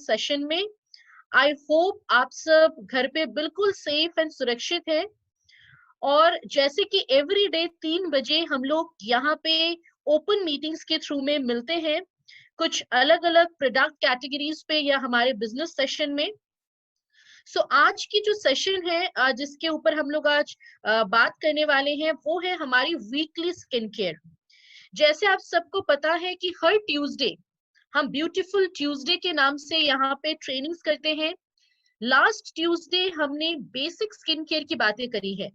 Session में। I hope आप सब घर पे बिल्कुल सेफ एंड सुरक्षित हैं। और जैसे कि एवरी डे 3 बजे हम लोग यहाँ पे ओपन मीटिंग्स के थ्रू में मिलते हैं, कुछ अलग अलग प्रोडक्ट कैटेगरीज पे या हमारे बिजनेस सेशन में। सो आज की जो सेशन है जिसके ऊपर हम लोग आज बात करने वाले हैं, वो है हमारी वीकली स्किन केयर। जैसे आप सबको पता है कि हर ट्यूसडे हम ब्यूटीफुल ट्यूसडे के नाम से यहाँ पे ट्रेनिंग्स करते हैं। लास्ट ट्यूसडे हमने बेसिक स्किन केयर की बातें करी है,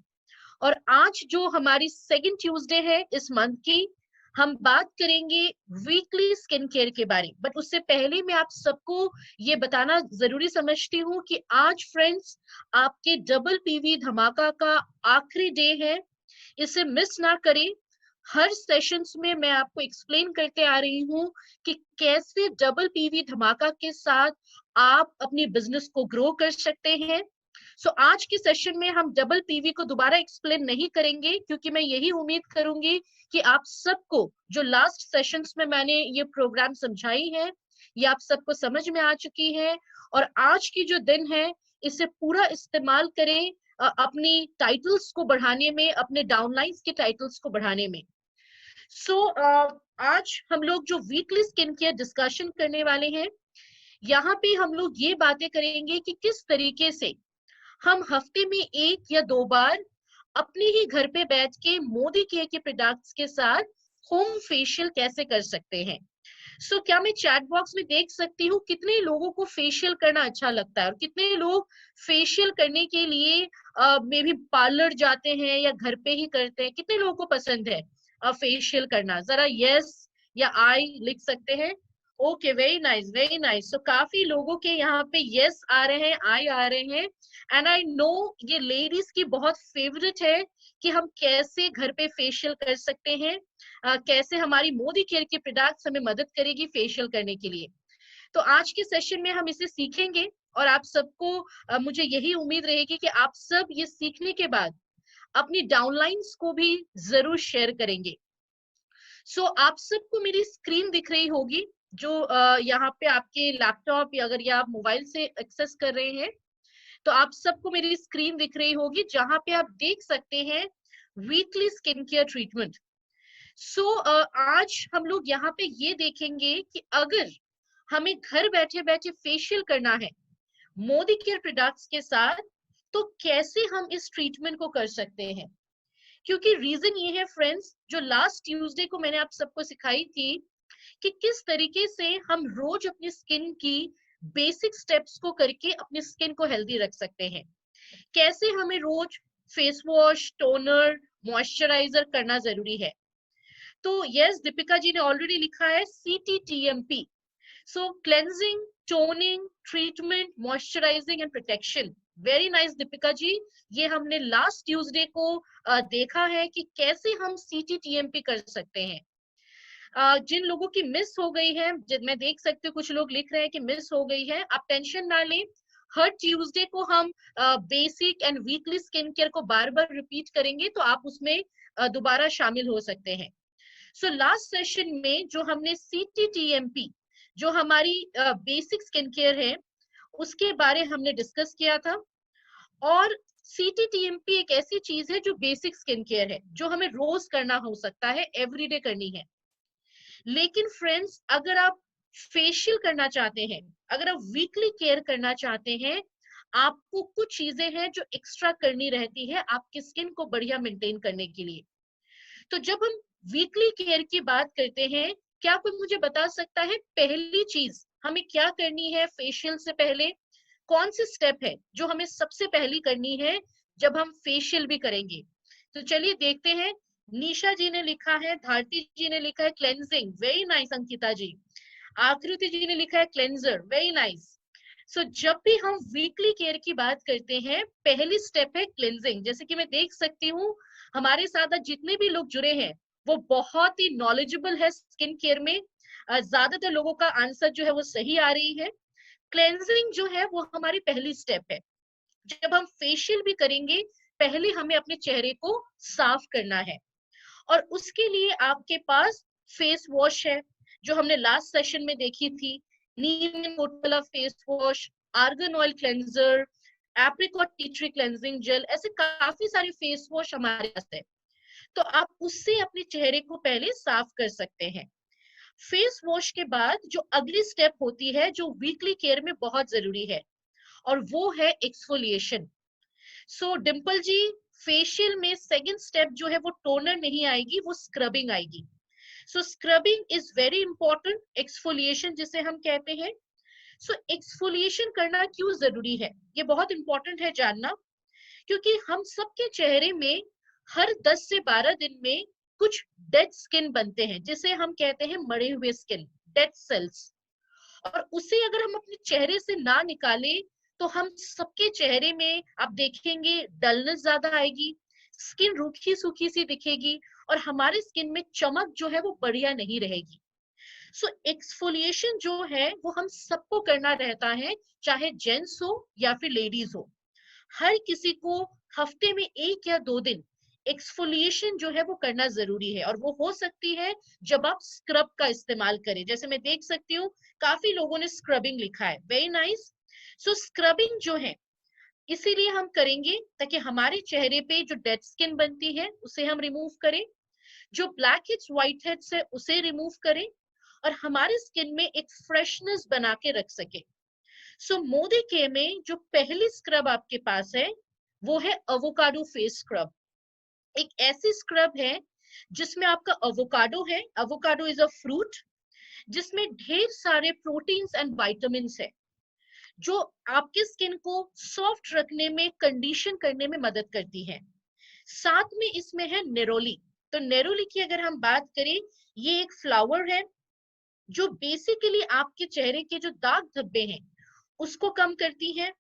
और आज जो हमारी सेकंड ट्यूसडे है इस मंथ की, हम बात करेंगे वीकली स्किन केयर के बारे में। बट उससे पहले मैं आप सबको ये बताना जरूरी समझती हूँ कि आज फ्रेंड्स आपके डबल पीवी धमाका का आखिरी डे है, इसे मिस ना करें। हर सेशंस में मैं आपको एक्सप्लेन करते आ रही हूँ कि कैसे डबल पीवी धमाका के साथ आप अपनी बिजनेस को ग्रो कर सकते हैं। सो आज के सेशन में हम डबल पीवी को दोबारा एक्सप्लेन नहीं करेंगे, क्योंकि मैं यही उम्मीद करूंगी कि आप सबको जो लास्ट सेशंस में मैंने ये प्रोग्राम समझाई है, ये आप सबको समझ में आ चुकी है। और आज की जो दिन है, इसे पूरा इस्तेमाल करें अपनी टाइटल्स को बढ़ाने में, अपने डाउनलाइंस के टाइटल्स को बढ़ाने में। आज हम लोग जो वीकली स्किन केयर डिस्कशन करने वाले हैं, यहाँ पे हम लोग ये बातें करेंगे कि किस तरीके से हम हफ्ते में 1 या 2 बार अपने ही घर पे बैठ के मोदी केयर के प्रोडक्ट्स के साथ होम फेशियल कैसे कर सकते हैं। क्या मैं चैट बॉक्स में देख सकती हूँ कितने लोगों को फेशियल करना अच्छा लगता है, और कितने लोग फेशियल करने के लिए मे भी पार्लर जाते हैं या घर पे ही करते हैं? कितने लोगों को पसंद है फेशियल करना? जरा यस या आई लिख सकते हैं। Okay, very nice very nice. So काफी लोगों के यहाँ पे यस आ रहे हैं, आई आ रहे हैं। एंड आई नो ये लेडीज की बहुत फेवरेट है कि हम कैसे घर पे फेशियल कर सकते हैं, कैसे हमारी मोदी केयर के प्रोडक्ट्स हमें मदद करेगी फेशियल करने के लिए। तो आज के सेशन में हम इसे सीखेंगे, और आप सबको मुझे यही उम्मीद रहेगी कि आप सब ये सीखने के बाद अपनी डाउनलाइंस को भी जरूर शेयर करेंगे। आप सबको मेरी स्क्रीन दिख रही होगी, जो यहाँ पे आपके लैपटॉप या अगर या आप मोबाइल से एक्सेस कर रहे हैं, तो आप सबको मेरी स्क्रीन दिख रही होगी, जहां पे आप देख सकते हैं वीकली स्किन केयर ट्रीटमेंट। आज हम लोग यहाँ पे ये देखेंगे कि अगर हमें घर बैठे बैठे फेशियल करना है मोदी केयर प्रोडक्ट्स के साथ, तो कैसे हम इस ट्रीटमेंट को कर सकते हैं। क्योंकि रीजन ये है फ्रेंड्स, जो लास्ट ट्यूसडे को मैंने आप सबको सिखाई थी कि किस तरीके से हम रोज अपनी स्किन की बेसिक स्टेप्स को करके अपनी स्किन को हेल्दी रख सकते हैं, कैसे हमें रोज फेस वॉश, टोनर, मॉइस्चराइजर करना जरूरी है। तो यस, दीपिका जी ने ऑलरेडी लिखा है CTTMP। Cleansing, toning, treatment, moisturising and protection. Very nice Deepika ji, ये हमने लास्ट ट्यूसडे को देखा है कि कैसे हम CTTMP कर सकते हैं। जिन लोगों की मिस हो गई है, मैं देख सकती हूँ कुछ लोग लिख रहे हैं कि मिस हो गई है, आप टेंशन ना लें। हर ट्यूसडे को हम basic and weekly skin care को बार बार रिपीट करेंगे, तो आप उसमें दोबारा शामिल हो सकते हैं। लास्ट सेशन में जो हमने CTTMP, जो हमारी बेसिक स्किन केयर है, उसके बारे हमने डिस्कस किया था। और CTTMP एक ऐसी चीज है जो बेसिक स्किन केयर है, जो हमें रोज करना हो सकता है, एवरीडे करनी है। लेकिन फ्रेंड्स, अगर आप फेशियल करना चाहते हैं, अगर आप वीकली केयर करना चाहते हैं, आपको कुछ चीजें हैं जो एक्स्ट्रा करनी रहती है आपकी स्किन को बढ़िया मेंटेन करने के लिए। तो जब हम वीकली केयर की बात करते हैं, क्या कोई मुझे बता सकता है पहली चीज हमें क्या करनी है फेशियल से पहले? कौन सी स्टेप है जो हमें सबसे पहली करनी है जब हम फेशियल भी करेंगे? तो चलिए देखते हैं। निशा जी ने लिखा है, भारती जी ने लिखा है क्लेंजिंग, वेरी नाइस अंकिता जी। आकृति जी ने लिखा है क्लेंजर, वेरी नाइस। जब भी हम वीकली केयर की बात करते हैं, पहली स्टेप है क्लेंजिंग। जैसे कि मैं देख सकती हूँ हमारे साथ आज जितने भी लोग जुड़े हैं वो बहुत ही नॉलेजेबल है स्किन केयर में। ज्यादातर लोगों का आंसर जो है वो सही आ रही है। क्लेंजिंग जो है वो हमारी पहली स्टेप है। जब हम फेशियल भी करेंगे, पहले हमें अपने चेहरे को साफ करना है, और उसके लिए आपके पास फेस वॉश है, जो हमने लास्ट सेशन में देखी थी। नीम वाला face wash, argan oil cleanser, apricot tea tree cleansing gel, ऐसे काफी सारे फेस वॉश हमारे पास है। तो आप उससे अपने चेहरे को पहले साफ कर सकते हैं। फेस वॉश के बाद जो अगली स्टेप होती है, जो वीकली केयर में बहुत जरूरी है, और वो है exfoliation. So Dimple ji, facial में सेकंड स्टेप जो है वो टोनर नहीं आएगी, वो स्क्रबिंग आएगी। So scrubbing is very important, exfoliation जिसे हम कहते हैं। सो एक्सफोलिएशन करना क्यों जरूरी है, ये बहुत इंपॉर्टेंट है जानना, क्योंकि हम सबके चेहरे में हर 10 से 12 दिन में कुछ डेड स्किन बनते हैं, जिसे हम कहते हैं मरे हुए स्किन, डेड सेल्स। और उसे अगर हम अपने चेहरे से ना निकाले तो हम सबके चेहरे में आप देखेंगे डलनेस ज्यादा आएगी, स्किन रूखी सूखी सी दिखेगी, और हमारे स्किन में चमक जो है वो बढ़िया नहीं रहेगी। सो एक्सफोलिएशन जो है वो हम सबको करना रहता है, चाहे जेंट्स हो या फिर लेडीज हो। हर किसी को हफ्ते में 1 या 2 दिन एक्सफोलिएशन जो है वो करना जरूरी है, और वो हो सकती है जब आप स्क्रब का इस्तेमाल करें। जैसे मैं देख सकती हूँ काफी लोगों ने स्क्रबिंग लिखा है, वेरी नाइस। सो स्क्रबिंग जो है इसीलिए हम करेंगे ताकि हमारे चेहरे पे जो डेड स्किन बनती है उसे हम रिमूव करें, जो ब्लैक हेड्स व्हाइट हेड्स है उसे रिमूव करें, और हमारे स्किन में एक फ्रेशनेस बना के रख सके। सो मोदी के में जो पहली स्क्रब आपके पास है वो है एवोकाडो फेस स्क्रब। एक ऐसी स्क्रब है जिसमें आपका एवोकाडो है, एवोकाडो इज अ फ्रूट जिसमें ढेर सारे प्रोटीन्स एंड विटामिन्स है, जो आपके स्किन को सॉफ्ट रखने में, कंडीशन करने में मदद करती है। साथ में इसमें है नेरोली। तो नेरोली की अगर हम बात करें, ये एक फ्लावर है जो बेसिकली आपके चेहरे के जो दाग धब्बे हैं उसको कम करती है,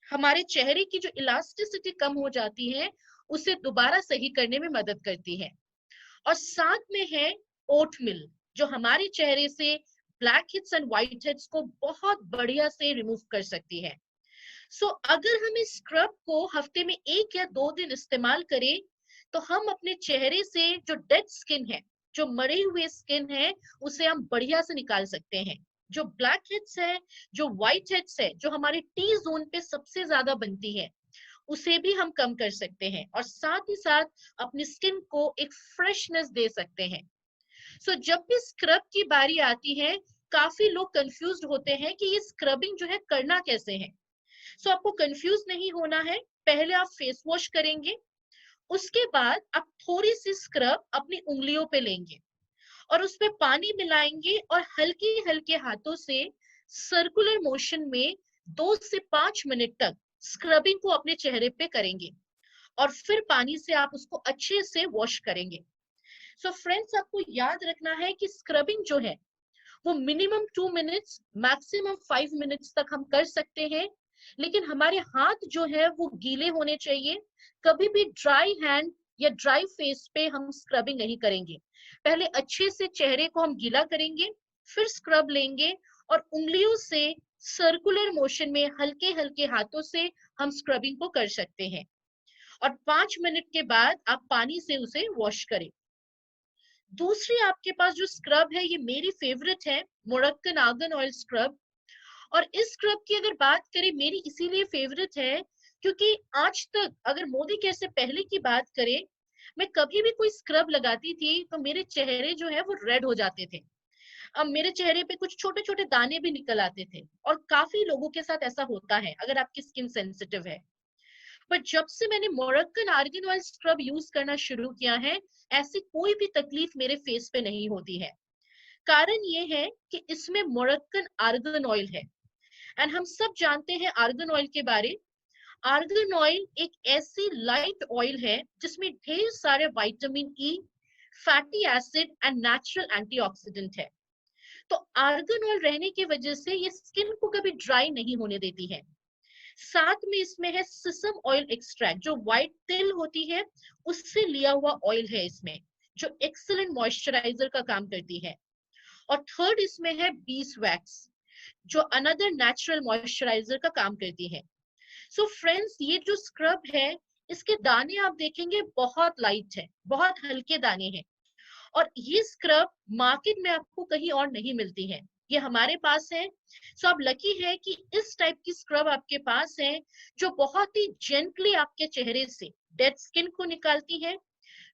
हमारे चेहरे की जो इलास्टिसिटी कम हो जाती है उसे दोबारा सही करने में मदद करती है। और साथ में है ओट मिल, जो हमारे चेहरे से black heads and white heads को बहुत बढ़िया से रिमूव कर सकती है। सो अगर हम इस स्क्रब को हफ्ते में 1 या 2 दिन इस्तेमाल करें तो हम अपने चेहरे से जो डेड स्किन है, जो मरे हुए स्किन है, उसे हम बढ़िया से निकाल सकते हैं। जो ब्लैक हेड्स है, जो व्हाइट हेड्स है, जो हमारे टी जोन पे सबसे ज्यादा बनती है, उसे भी हम कम कर सकते हैं, और साथ ही साथ अपनी स्किन को एक फ्रेशनेस दे सकते हैं। सो जब भी स्क्रब की बारी आती है, काफी लोग कंफ्यूज्ड होते हैं कि ये स्क्रबिंग जो है करना कैसे है। सो आपको कंफ्यूज नहीं होना है, पहले आप फेस वॉश करेंगे, उसके बाद आप थोड़ी सी स्क्रब अपनी उंगलियों पे लेंगे और उसमें पानी मिलाएंगे और हल्के हल्के हाथों से सर्कुलर मोशन में 2 से 5 मिनट तक स्क्रबिंग को अपने चेहरे पे करेंगे, और फिर पानी से आप उसको अच्छे से वॉश करेंगे। सो फ्रेंड्स, आपको याद रखना है कि स्क्रबिंग जो है वो मिनिमम 2 मिनट्स, मैक्सिमम 5 मिनट्स तक हम कर सकते हैं, लेकिन हमारे हाथ जो है वो गीले होने चाहिए। कभी भी ड्राई हैंड या ड्राई फेस पे हम स्क्रबिंग नहीं करेंगे। पहले अच्छे से चेहरे को हम गीला करेंगे, फिर स्क्रब लेंगे, और उंगलियों से सर्कुलर मोशन में हल्के हल्के हाथों से हम स्क्रबिंग को कर सकते हैं, और 5 मिनट के बाद आप पानी से उसे वॉश करें। दूसरी आपके पास जो स्क्रब है, ये मेरी फेवरेट है, मोरक्कन आर्गन ऑयल स्क्रब। और इस स्क्रब की अगर बात करें, मेरी इसीलिए फेवरेट है क्योंकि आज तक अगर मोदी केयर से पहले की बात करें, मैं कभी भी कोई स्क्रब लगाती थी तो मेरे चेहरे जो है वो रेड हो जाते थे। अब मेरे चेहरे पे कुछ छोटे छोटे दाने भी निकल आते थे, और काफी लोगों के साथ ऐसा होता है अगर आपकी स्किन सेंसिटिव है। पर जब से मैंने Moroccan argan oil scrub use करना शुरू किया है, ऐसी कोई भी तकलीफ मेरे फेस पे नहीं होती है। कारण ये है कि इसमें मोरक्कन आर्गन ऑयल है, एंड हम सब जानते हैं आर्गन ऑयल के बारे। आर्गन ऑयल एक ऐसी लाइट ऑयल है जिसमें ढेर सारे vitamin E, fatty acid and natural antioxidant है। तो आर्गन ऑयल रहने की वजह से ये स्किन को कभी ड्राई नहीं होने देती है। साथ में इसमें है सिसम ऑयल एक्सट्रैक्ट, जो व्हाइट तिल होती है उससे लिया हुआ ऑयल है इसमें, जो एक्सीलेंट मॉइस्चराइजर का काम करती है। और थर्ड इसमें है बीस वैक्स, जो अनदर नेचुरल मॉइस्चराइजर का काम करती है। सो फ्रेंड्स, ये जो स्क्रब है, इसके दाने आप देखेंगे बहुत लाइट है, बहुत हल्के दाने हैं, और ये स्क्रब मार्केट में आपको कहीं और नहीं मिलती है, ये हमारे पास है। सो आप लकी है कि इस टाइप की स्क्रब आपके पास है, जो बहुत ही जेंटली आपके चेहरे से डेड स्किन को निकालती है।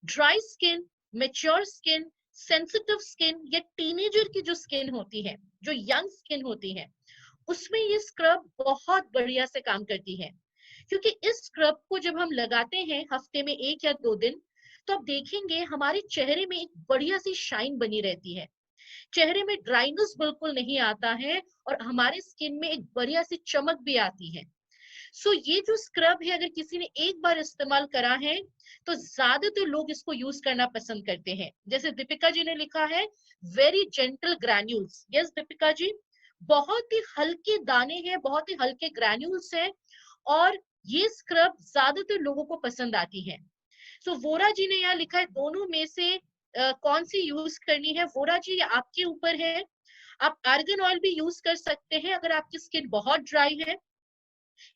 Dry skin, mature skin, sensitive skin या टीनेजर की जो स्किन होती है, जो यंग स्किन होती है, उसमें ये स्क्रब बहुत बढ़िया से काम करती है। क्योंकि इस स्क्रब को जब हम लगाते हैं हफ्ते में 1 या 2 दिन, तो आप देखेंगे हमारे चेहरे में एक बढ़िया सी शाइन बनी रहती है, चेहरे में ड्राइनेस बिल्कुल नहीं आता है, और हमारे स्किन में एक बढ़िया सी चमक भी आती है। सो ये जो स्क्रब है, अगर किसी ने एक बार इस्तेमाल करा है, तो ज्यादातर लोग इसको यूज करना पसंद करते हैं। जैसे दीपिका जी ने लिखा है, very gentle granules. Yes Deepika ji, बहुत ही हल्के दाने हैं, बहुत ही हल्के ग्रैन्यूल्स हैं, और ये स्क्रब ज्यादातर लोगों को पसंद आती है। सो वोरा जी ने यहाँ लिखा है, दोनों में से कौन सी यूज करनी है? वोरा जी, ये आपके ऊपर है। आप आर्गन ऑयल भी यूज कर सकते हैं अगर आपकी स्किन बहुत ड्राई है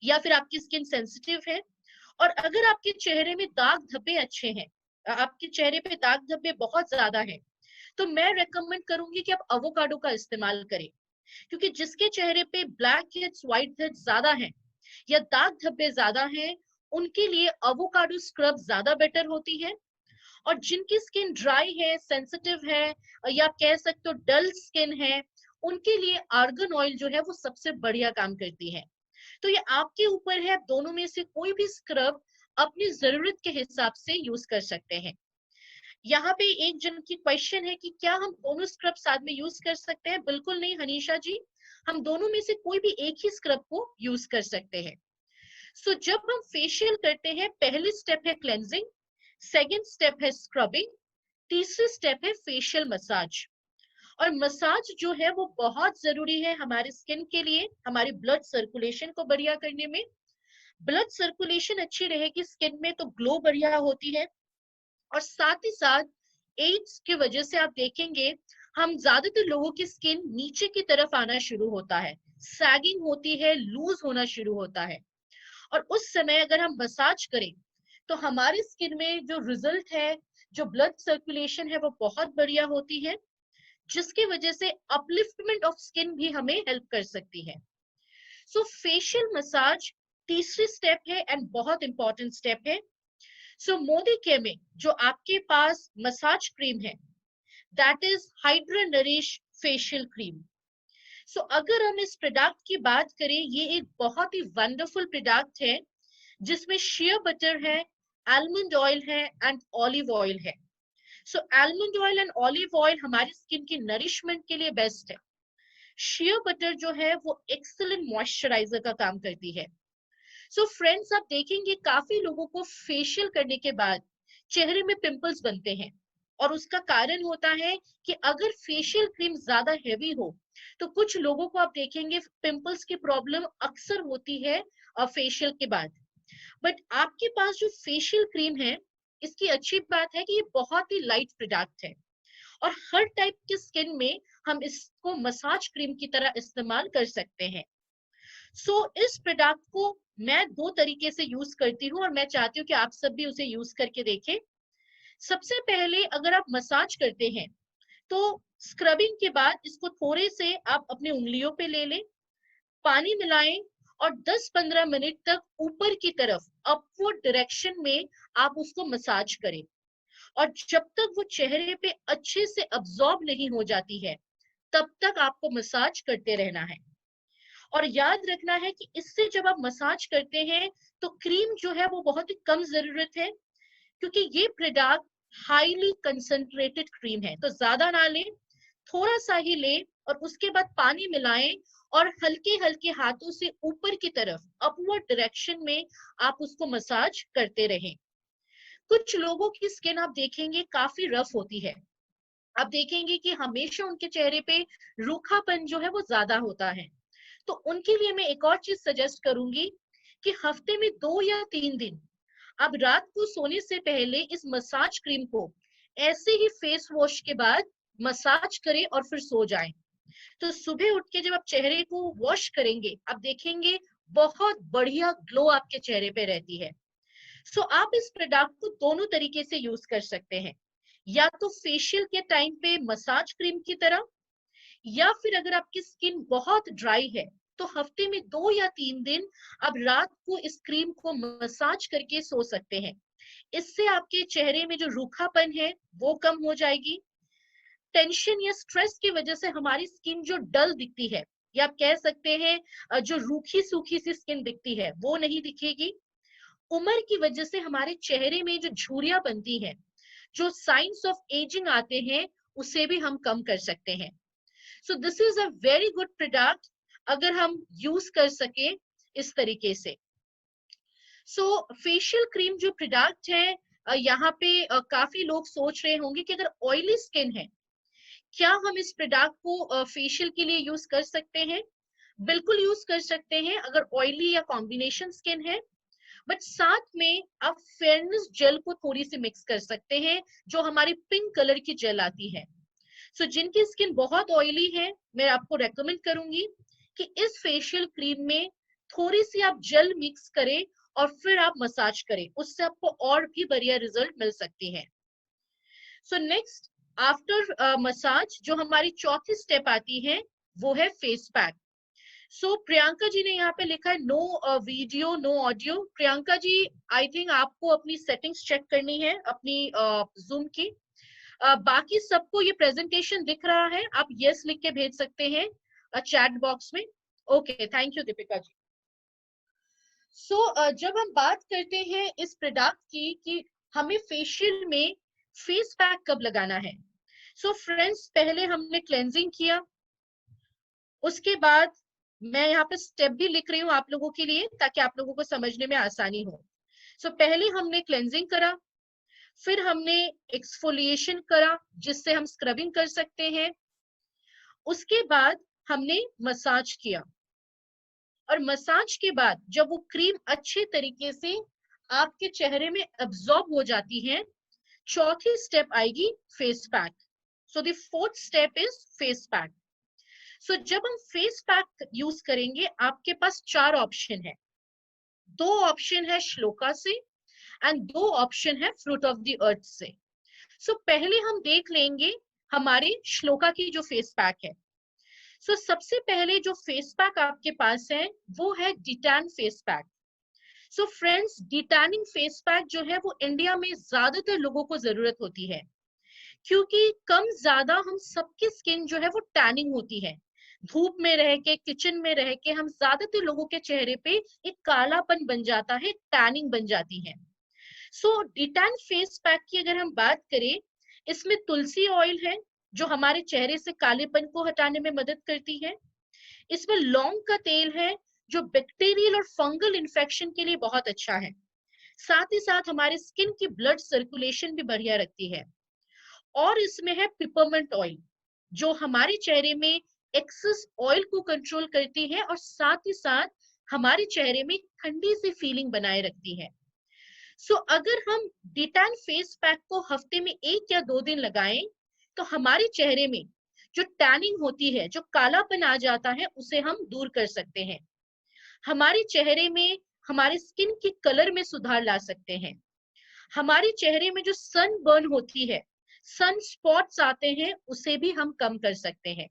या फिर आपकी स्किन सेंसिटिव है। और अगर आपके चेहरे में दाग धब्बे अच्छे हैं, आपके चेहरे पे दाग धब्बे बहुत ज्यादा हैं, तो मैं रेकमेंड करूंगी कि आप अवोकाडो का इस्तेमाल करें। क्योंकि जिसके चेहरे पे ब्लैक हेड्स, व्हाइट हेड्स ज्यादा हैं या दाग धब्बे ज्यादा हैं, उनके लिए अवोकाडो स्क्रब ज्यादा बेटर होती है। और जिनकी स्किन ड्राई है, सेंसिटिव है, या आप कह सकते हो डल स्किन है, उनके लिए आर्गन ऑयल जो है वो सबसे बढ़िया काम करती है। तो ये आपके ऊपर है, आप दोनों में से कोई भी स्क्रब अपनी जरूरत के हिसाब से यूज कर सकते हैं। यहाँ पे एक जन की क्वेश्चन है कि क्या हम दोनों स्क्रब साथ में यूज कर सकते हैं? बिल्कुल नहीं हनीशा जी, हम दोनों में से कोई भी एक ही स्क्रब को यूज कर सकते हैं। सो जब हम फेशियल करते हैं, पहली स्टेप है क्लेंजिंग, सेकेंड स्टेप है स्क्रबिंग, तीसरी स्टेप है फेशियल मसाज। और मसाज जो है वो बहुत जरूरी है हमारे स्किन के लिए, हमारी ब्लड सर्कुलेशन को बढ़िया करने में। ब्लड सर्कुलेशन अच्छी रहेगी स्किन में तो ग्लो बढ़िया होती है। और साथ ही साथ एड्स की वजह से आप देखेंगे हम ज्यादातर लोगों की स्किन नीचे की तरफ आना शुरू होता है, सैगिंग होती है, लूज होना शुरू होता है। और उस समय अगर हम मसाज करें, तो हमारी स्किन में जो रिजल्ट है, जो ब्लड सर्कुलेशन है, वो बहुत बढ़िया होती है, जिसकी वजह से अपलिफ्टमेंट ऑफ स्किन भी हमें हेल्प कर सकती है। सो फेशियल मसाज तीसरी स्टेप है एंड बहुत इंपॉर्टेंट स्टेप है। सो मोदी केयर में जो आपके पास मसाज क्रीम है, that is hydra nourish facial cream. So अगर हम इस प्रोडक्ट की बात करें, ये एक बहुत ही वंडरफुल प्रोडक्ट है, जिसमें शिया बटर है, आलमंड ऑयल है एंड ऑलिव ऑयल है। So almond oil and olive oil हमारी स्किन की नरिशमेंट के लिए बेस्ट है। शिया बटर जो है वो एक्सीलेंट मॉइस्चराइजर का काम करती है। सो फ्रेंड्स, आप देखेंगे काफी लोगों को फेशियल करने के बाद चेहरे में पिंपल्स बनते हैं, और उसका कारण होता है कि अगर फेशियल क्रीम ज्यादा हैवी हो, तो कुछ लोगों को आप देखेंगे पिंपल्स की प्रॉब्लम अक्सर होती है फेशियल के बाद। बट आपके पास जो फेशियल क्रीम है, इसकी अच्छी बात है कि ये बहुत ही लाइट प्रोडक्ट है, और हर टाइप की स्किन में हम इसको मसाज क्रीम की तरह इस्तेमाल कर सकते हैं। सो इस प्रोडक्ट को मैं 2 तरीके से यूज करती हूँ, और मैं चाहती हूँ कि आप सब भी उसे यूज करके देखें। सबसे पहले अगर आप मसाज करते हैं, तो स्क्रबिंग के बाद इसको थोड़े से आप अपनी उंगलियों पे ले लें, पानी मिलाएं, और 10-15 मिनट तक ऊपर की तरफ अपवर्ड डायरेक्शन में आप उसको मसाज करें। और जब तक वो चेहरे पे अच्छे से अब्सॉर्ब नहीं हो जाती है, तब तक आपको मसाज करते रहना है। और याद रखना है कि इससे जब आप मसाज करते हैं, तो क्रीम जो है वो बहुत ही कम जरूरत है, क्योंकि ये प्रोडक्ट हाईली कंसंट्रेटेड क्रीम है, तो ज्यादा ना लें, थोड़ा सा ही लें, और उसके बाद पानी मिलाएं, और हल्के हल्के हाथों से ऊपर की तरफ अपवर्ड डायरेक्शन में आप उसको मसाज करते रहें। कुछ लोगों की स्किन आप देखेंगे काफी रफ होती है, आप देखेंगे कि हमेशा उनके चेहरे पे रूखापन जो है वो ज्यादा होता है। तो उनके लिए मैं एक और चीज सजेस्ट करूंगी कि हफ्ते में 2 या 3 दिन आप रात को सोने से पहले इस मसाज क्रीम को ऐसे ही फेस वॉश के बाद मसाज करें और फिर सो जाएं। तो सुबह उठ के जब आप चेहरे को वॉश करेंगे, आप देखेंगे बहुत बढ़िया ग्लो आपके चेहरे पे रहती है। सो आप इस प्रोडक्ट को दोनों तरीके से यूज कर सकते हैं, या तो फेशियल के टाइम पे मसाज क्रीम की तरह, या फिर अगर आपकी स्किन बहुत ड्राई है तो हफ्ते में 2 या 3 दिन आप रात को इस क्रीम को मसाज करके सो सकते हैं। इससे आपके चेहरे में जो रूखापन है वो कम हो जाएगी। टेंशन या स्ट्रेस की वजह से हमारी स्किन जो डल दिखती है, या आप कह सकते हैं जो रूखी सूखी सी स्किन दिखती है, वो नहीं दिखेगी। उम्र की वजह से हमारे चेहरे में जो झुर्रियां बनती हैं, जो साइंस ऑफ एजिंग आते हैं, उसे भी हम कम कर सकते हैं। सो this is a very good product अगर हम यूज कर सके इस तरीके से। सो फेशियल क्रीम जो प्रोडक्ट है, यहाँ पे काफी लोग सोच रहे होंगे कि अगर ऑयली स्किन है, क्या हम इस प्रोडक्ट को फेशियल के लिए यूज कर सकते हैं? बिल्कुल यूज कर सकते हैं अगर ऑयली या कॉम्बिनेशन स्किन है। बट साथ में आप फेयरनेस जेल को थोड़ी सी मिक्स कर सकते हैं, जो हमारी पिंक कलर की जेल आती है। सो जिनकी स्किन बहुत ऑयली है, मैं आपको रेकमेंड करूंगी कि इस फेशियल क्रीम में थोड़ी सी आप जेल मिक्स करें और फिर आप मसाज करें, उससे आपको और भी बढ़िया रिजल्ट मिल सकती है। सो नेक्स्ट, आफ्टर मसाज जो हमारी चौथी स्टेप आती है, वो है face pack. So Priyanka ji ने यहाँ पे लिखा है no video no audio. Priyanka ji, I think आपको अपनी सेटिंग्स चेक करनी है अपनी जूम की। बाकी सबको ये प्रेजेंटेशन दिख रहा है, आप यस लिख के भेज सकते हैं चैट बॉक्स में। Okay, thank you Deepika ji. सो जब हम बात करते हैं इस प्रोडक्ट की कि हमें फेशियल में फेस पैक कब लगाना है, सो फ्रेंड्स पहले हमने क्लेंजिंग किया, उसके बाद मैं यहाँ पे स्टेप भी लिख रही हूँ आप लोगों के लिए ताकि आप लोगों को समझने में आसानी हो। सो पहले हमने क्लेंजिंग करा, फिर हमने एक्सफोलिएशन करा जिससे हम स्क्रबिंग कर सकते हैं, उसके बाद हमने मसाज किया, और मसाज के बाद जब वो क्रीम अच्छे तरीके से आपके चेहरे में एब्जॉर्ब हो जाती है, चौथी स्टेप आएगी face pack. So the fourth step is face pack. So जब हम फेस पैक यूज करेंगे, आपके पास 4 ऑप्शन है। 2 ऑप्शन है श्लोका से एंड 2 ऑप्शन है फ्रूट ऑफ द अर्थ से। सो पहले हम देख लेंगे हमारे श्लोका की जो फेस पैक है। सो सबसे पहले जो फेस पैक आपके पास है वो है detan face pack. So friends, detanning face pack जो है वो इंडिया में ज्यादातर लोगों को जरूरत होती है, क्योंकि कम ज्यादा हम सबकी स्किन जो है वो टैनिंग होती है। धूप में रह के, किचन में रह के हम ज्यादातर लोगों के चेहरे पे एक कालापन बन जाता है, टैनिंग बन जाती है। सो डिटैन फेस पैक की अगर हम बात करें, इसमें तुलसी ऑयल है जो हमारे चेहरे से कालेपन को हटाने में मदद करती है। इसमें लौंग का तेल है जो बैक्टीरियल और फंगल इन्फेक्शन के लिए बहुत अच्छा है। साथ ही साथ हमारे स्किन की ब्लड सर्कुलेशन भी बढ़िया रखती है। और इसमें है पिपरमेंट ऑयल जो हमारे चेहरे में एक्सेस ऑयल को कंट्रोल करती है और साथ ही साथ हमारे चेहरे में ठंडी सी फीलिंग बनाए रखती है। सो अगर हम डिटैन फेस पैक को हफ्ते में 1 या 2 दिन लगाएं, तो हमारे चेहरे में जो टैनिंग होती है, जो कालापन आ जाता है, उसे हम दूर कर सकते हैं। हमारे चेहरे में, हमारे स्किन की कलर में सुधार ला सकते हैं। हमारे चेहरे में जो सन बर्न होती है, सन स्पॉट्स आते हैं, उसे भी हम कम कर सकते हैं।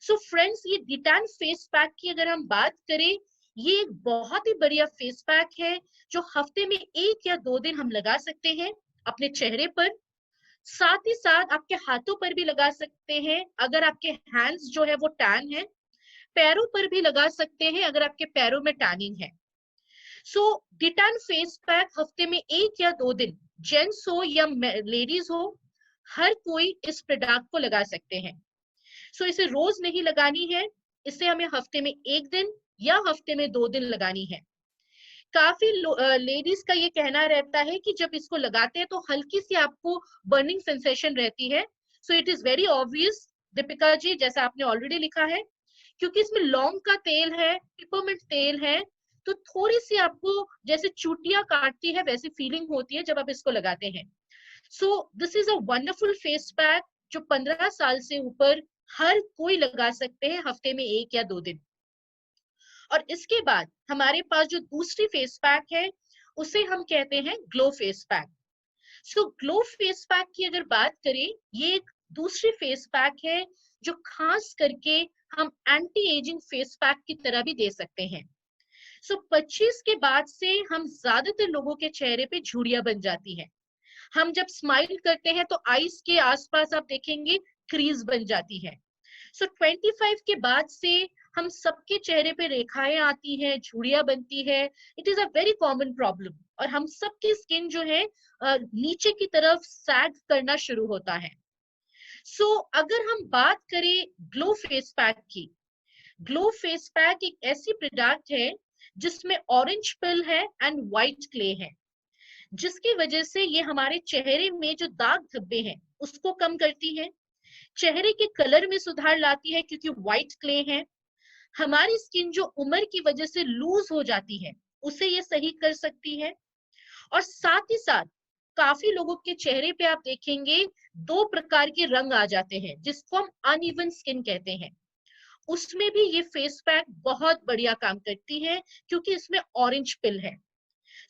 सो फ्रेंड्स, ये डिटैन फेस पैक की अगर हम बात करें, ये एक बहुत ही बढ़िया फेस पैक है जो हफ्ते में 1 या 2 दिन हम लगा सकते हैं अपने चेहरे पर। साथ ही साथ आपके हाथों पर भी लगा सकते हैं अगर आपके हैंड्स जो है वो टैन है। पैरों पर भी लगा सकते हैं अगर आपके पैरों में टैनिंग है। सो डिटैन फेस पैक हफ्ते में 1 या 2 दिन, जेंट्स हो या लेडीज हो, हर कोई इस प्रोडक्ट को लगा सकते हैं। सो इसे रोज नहीं लगानी है, इसे हमें हफ्ते में 1 दिन या हफ्ते में 2 दिन लगानी है। काफी लेडीज का ये कहना रहता है कि जब इसको लगाते हैं तो हल्की सी आपको बर्निंग सेंसेशन रहती है। So it is very obvious Deepika ji, जैसा आपने ऑलरेडी लिखा है, क्योंकि इसमें लौंग का तेल है, पिपरमिंट तेल है, तो थोड़ी सी आपको जैसे चूटियां काटती है वैसी फीलिंग होती है जब आप इसको लगाते हैं। सो this is a wonderful face pack जो 15 साल से ऊपर हर कोई लगा सकते हैं हफ्ते में 1 या 2 दिन। और इसके बाद हमारे पास जो दूसरी फेस पैक है, उसे हम कहते हैं ग्लो फेस पैक। सो ग्लो फेस पैक की अगर बात करें, ये एक दूसरी फेस पैक है जो खास करके हम एंटी एजिंग फेस पैक की तरह भी दे सकते हैं। सो 25 के बाद से हम ज्यादातर लोगों के चेहरे पे झुर्रियां बन जाती हैं। हम जब स्माइल करते हैं तो आईज के आसपास आप देखेंगे क्रीज बन जाती है। सो 25 के बाद से हम सबके चेहरे पे रेखाएं आती हैं, झुर्रियां बनती है। It is a very common problem, और हम सबकी स्किन जो है नीचे की तरफ सैग करना शुरू होता है। सो अगर हम बात करें ग्लो फेस पैक की, ग्लो फेस पैक एक ऐसी प्रोडक्ट है जिसमें ऑरेंज पिल है एंड व्हाइट क्ले है, जिसकी वजह से ये हमारे चेहरे में जो दाग धब्बे हैं उसको कम करती है, चेहरे के कलर में सुधार लाती है क्योंकि व्हाइट क्ले है। हमारी स्किन जो उम्र की वजह से लूज हो जाती है उसे ये सही कर सकती है। और साथ ही साथ काफी लोगों के चेहरे पे आप देखेंगे दो प्रकार के रंग आ जाते हैं जिसको हम अनइवन स्किन कहते हैं, उसमें भी ये फेस पैक बहुत बढ़िया काम करती है क्योंकि इसमें ऑरेंज पिल है।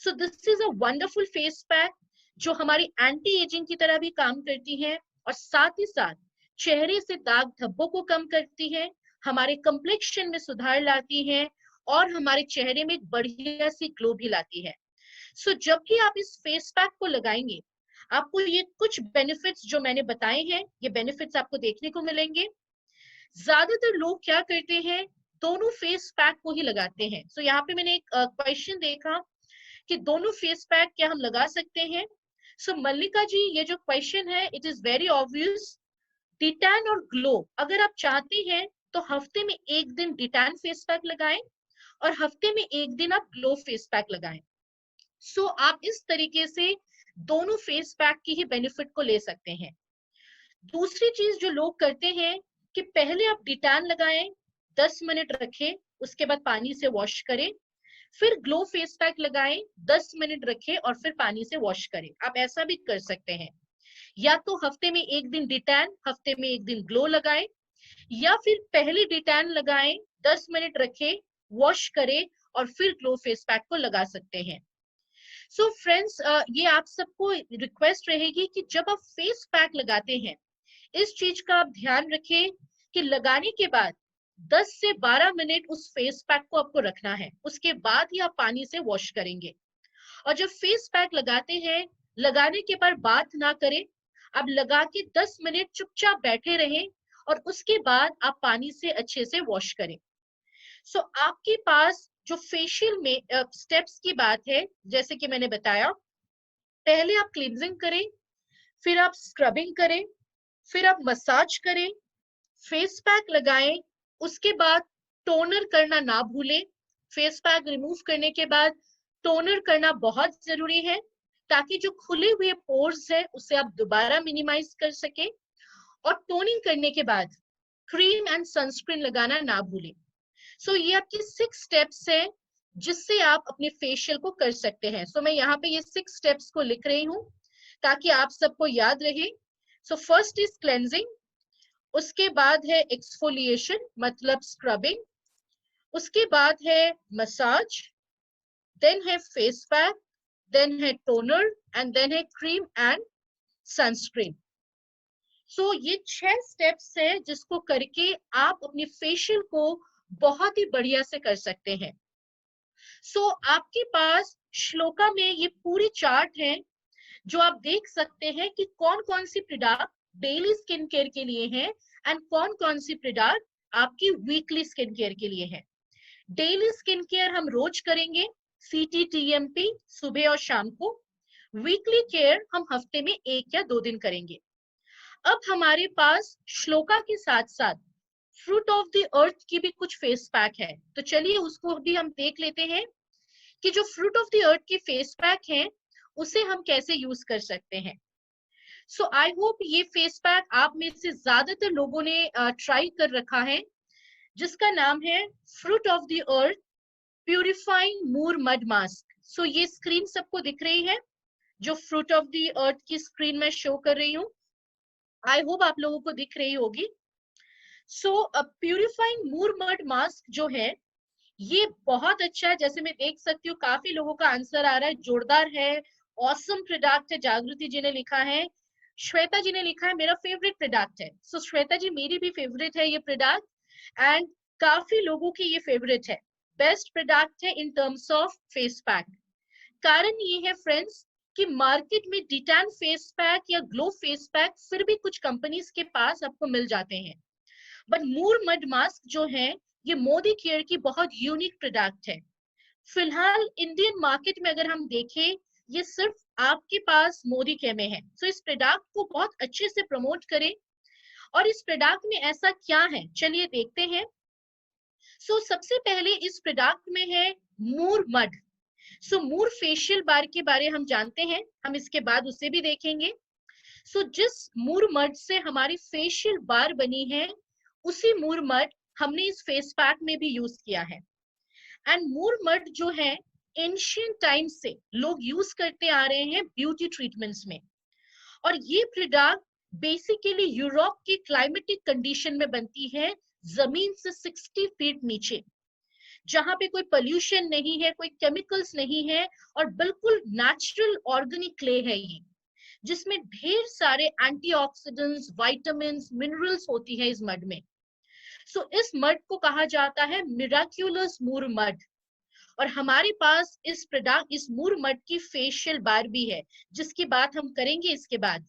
So this is a wonderful face pack जो हमारी एंटी एजिंग की तरह भी काम करती है, और साथ ही साथ चेहरे से दाग धब्बों को कम करती है, हमारे कंप्लेक्शन में सुधार लाती है, और हमारे चेहरे में एक बढ़िया सी ग्लो भी लाती है। सो जब भी आप इस फेस पैक को लगाएंगे, आपको ये कुछ बेनिफिट्स जो मैंने बताए हैं, ये बेनिफिट्स आपको देखने को मिलेंगे। ज्यादातर लोग क्या करते हैं, दोनों फेस पैक को ही लगाते हैं। सो यहाँ पे मैंने एक क्वेश्चन देखा कि दोनों फेस पैक क्या हम लगा सकते हैं। सो मल्लिका जी, ये जो क्वेश्चन है it is very obvious. D-Tan और ग्लो अगर आप चाहते हैं तो हफ्ते में एक दिन डिटैन फेस पैक लगाएं और हफ्ते में एक दिन आप ग्लो फेस पैक लगाएं। सो आप इस तरीके से दोनों फेस पैक की ही बेनिफिट को ले सकते हैं। दूसरी चीज जो लोग करते हैं कि पहले आप डिटैन लगाएं, 10 मिनट रखें, उसके बाद पानी से वॉश करें, फिर ग्लो फेस पैक लगाएं, 10 मिनट रखें और फिर पानी से वॉश करें। आप ऐसा भी कर सकते हैं, या तो हफ्ते में एक दिन डिटैन, हफ्ते में एक दिन ग्लो लगाएं, या फिर पहले डिटैन लगाएं, 10 मिनट रखें, वॉश करें और फिर ग्लो फेस पैक को लगा सकते हैं। सो फ्रेंड्स, ये आप सबको रिक्वेस्ट रहेगी कि जब आप फेस पैक लगाते हैं, इस चीज का आप ध्यान रखें कि लगाने के बाद 10 से 12 मिनट उस फेस पैक को आपको रखना है, उसके बाद ही आप पानी से वॉश करेंगे। और जब फेस पैक लगाते हैं, लगाने के बाद बात ना करें, आप लगा के 10 मिनट चुपचाप बैठे रहें और उसके बाद आप पानी से अच्छे से वॉश करें। सो आपके पास जो फेशियल में स्टेप्स की बात है, जैसे कि मैंने बताया, पहले आप क्लींजिंग करें, फिर आप स्क्रबिंग करें, फिर आप मसाज करें, फेस पैक लगाएं, उसके बाद टोनर करना ना भूलें। फेस पैक रिमूव करने के बाद टोनर करना बहुत जरूरी है ताकि जो खुले हुए पोर्स है उसे आप दोबारा मिनिमाइज कर सके। और टोनिंग करने के बाद क्रीम एंड सनस्क्रीन लगाना ना भूलें। सो ये आपके 6 स्टेप्स है जिससे आप अपने फेशियल को कर सकते हैं। सो मैं यहाँ पे ये 6 स्टेप्स को लिख रही हूँ ताकि आप सबको याद रहे। सो फर्स्ट इज क्लेंजिंग, उसके बाद है एक्सफोलिएशन मतलब स्क्रबिंग, उसके बाद है मसाज, देन है फेस पैक, देन है टोनर एंड देन है क्रीम एंड सनस्क्रीन। सो ये 6 स्टेप्स है जिसको करके आप अपनी फेशियल को बहुत ही बढ़िया से कर सकते हैं। सो आपके पास श्लोका में ये पूरी चार्ट है जो आप देख सकते हैं कि कौन कौन सी प्रोडक्ट डेली स्किन केयर के लिए है एंड कौन कौन सी प्रोडक्ट आपकी वीकली स्किन केयर के लिए है। डेली स्किन केयर हम रोज करेंगे, CT-TMP सुबह और शाम को। वीकली केयर हम हफ्ते में 1 या 2 दिन करेंगे। अब हमारे पास श्लोका के साथ साथ फ्रूट ऑफ द अर्थ की भी कुछ फेस पैक है, तो चलिए उसको भी हम देख लेते हैं कि जो फ्रूट ऑफ द अर्थ की फेस पैक है उसे हम कैसे यूज कर सकते हैं। सो आई होप ये फेस पैक आप में से ज्यादातर लोगों ने ट्राई कर रखा है, जिसका नाम है fruit of the earth purifying moor mud mask. So ये स्क्रीन सबको दिख रही है, जो फ्रूट ऑफ द अर्थ की स्क्रीन में शो कर रही हूँ, आई होप आप लोगों को दिख रही होगी। सो प्यूरिफाइंग मूर मड मास्क जो है ये बहुत अच्छा है, जैसे मैं देख सकती हूँ काफी लोगों का आंसर आ रहा है, जोरदार है, ऑसम प्रोडक्ट है, जागृति जी ने लिखा है। श्वेता जी ने लिखा है मेरा फेवरेट प्रोडक्ट है। सो श्वेता जी मेरी भी फेवरेट है ये प्रोडक्ट, एंड काफी लोगों की ये फेवरेट है। बेस्ट प्रोडक्ट है in terms of face pack. कारण ये है फ्रेंड्स कि मार्केट में डिटैन फेस पैक या ग्लो फेस पैक फिर भी कुछ कंपनीज के पास आपको मिल जाते हैं, बट मूर मड मास्क जो है ये मोदी केयर की बहुत यूनिक प्रोडक्ट है। फिलहाल इंडियन मार्केट में अगर हम देखें, ये सिर्फ आपके पास मोदी केयर में है। सो इस प्रोडक्ट को बहुत अच्छे से प्रमोट करें। और इस प्रोडक्ट में ऐसा क्या है, चलिए देखते हैं। सो सबसे पहले इस प्रोडक्ट में है मूर मड। सो मूर फेशियल बार के बारे हम जानते हैं, हम इसके बाद उसे भी देखेंगे। सो जिस मूर मड से हमारी फेशियल बार बनी है, उसी मूर मड हमने इस फेस पैक में भी यूज किया है। एंड मूर मड जो है एंशियंट टाइम से लोग यूज करते आ रहे हैं ब्यूटी ट्रीटमेंट्स में। और ये प्रोडक्ट बेसिकली यूरोप की क्लाइमेटिक कंडीशन में बनती है, जमीन से 60 फीट नीचे, जहां पे कोई पोल्यूशन नहीं है, कोई केमिकल्स नहीं है, और बिल्कुल नेचुरल ऑर्गेनिक क्ले है ये, जिसमें ढेर सारे एंटीऑक्सीडेंट्स, विटामिन्स, मिनरल्स होती है इस मड में। सो इस मड को कहा जाता है मिराक्यूलस मूर मड। और हमारे पास इस प्रोडक्ट, इस मूर मड की फेशियल बार भी है, जिसकी बात हम करेंगे इसके बाद।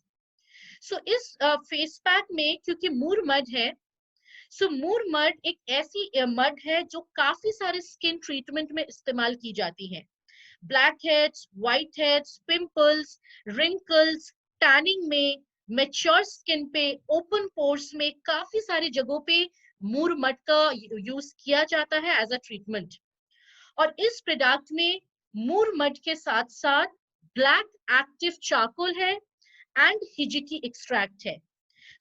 सो इस फेस पैक में क्योंकि मूर मड है, सो मूर मड एक ऐसी मड है जो काफी सारे स्किन ट्रीटमेंट में इस्तेमाल की जाती है। Black heads, white heads, pimples, wrinkles, tanning में, मेच्योर स्किन पे, ओपन पोर्स में, काफी सारी जगहों पे मूर मड का यूज किया जाता है एज अ ट्रीटमेंट। और इस प्रोडक्ट में मूर मड के साथ साथ ब्लैक एक्टिव चारकोल है एंड हिजिकी एक्सट्रैक्ट है।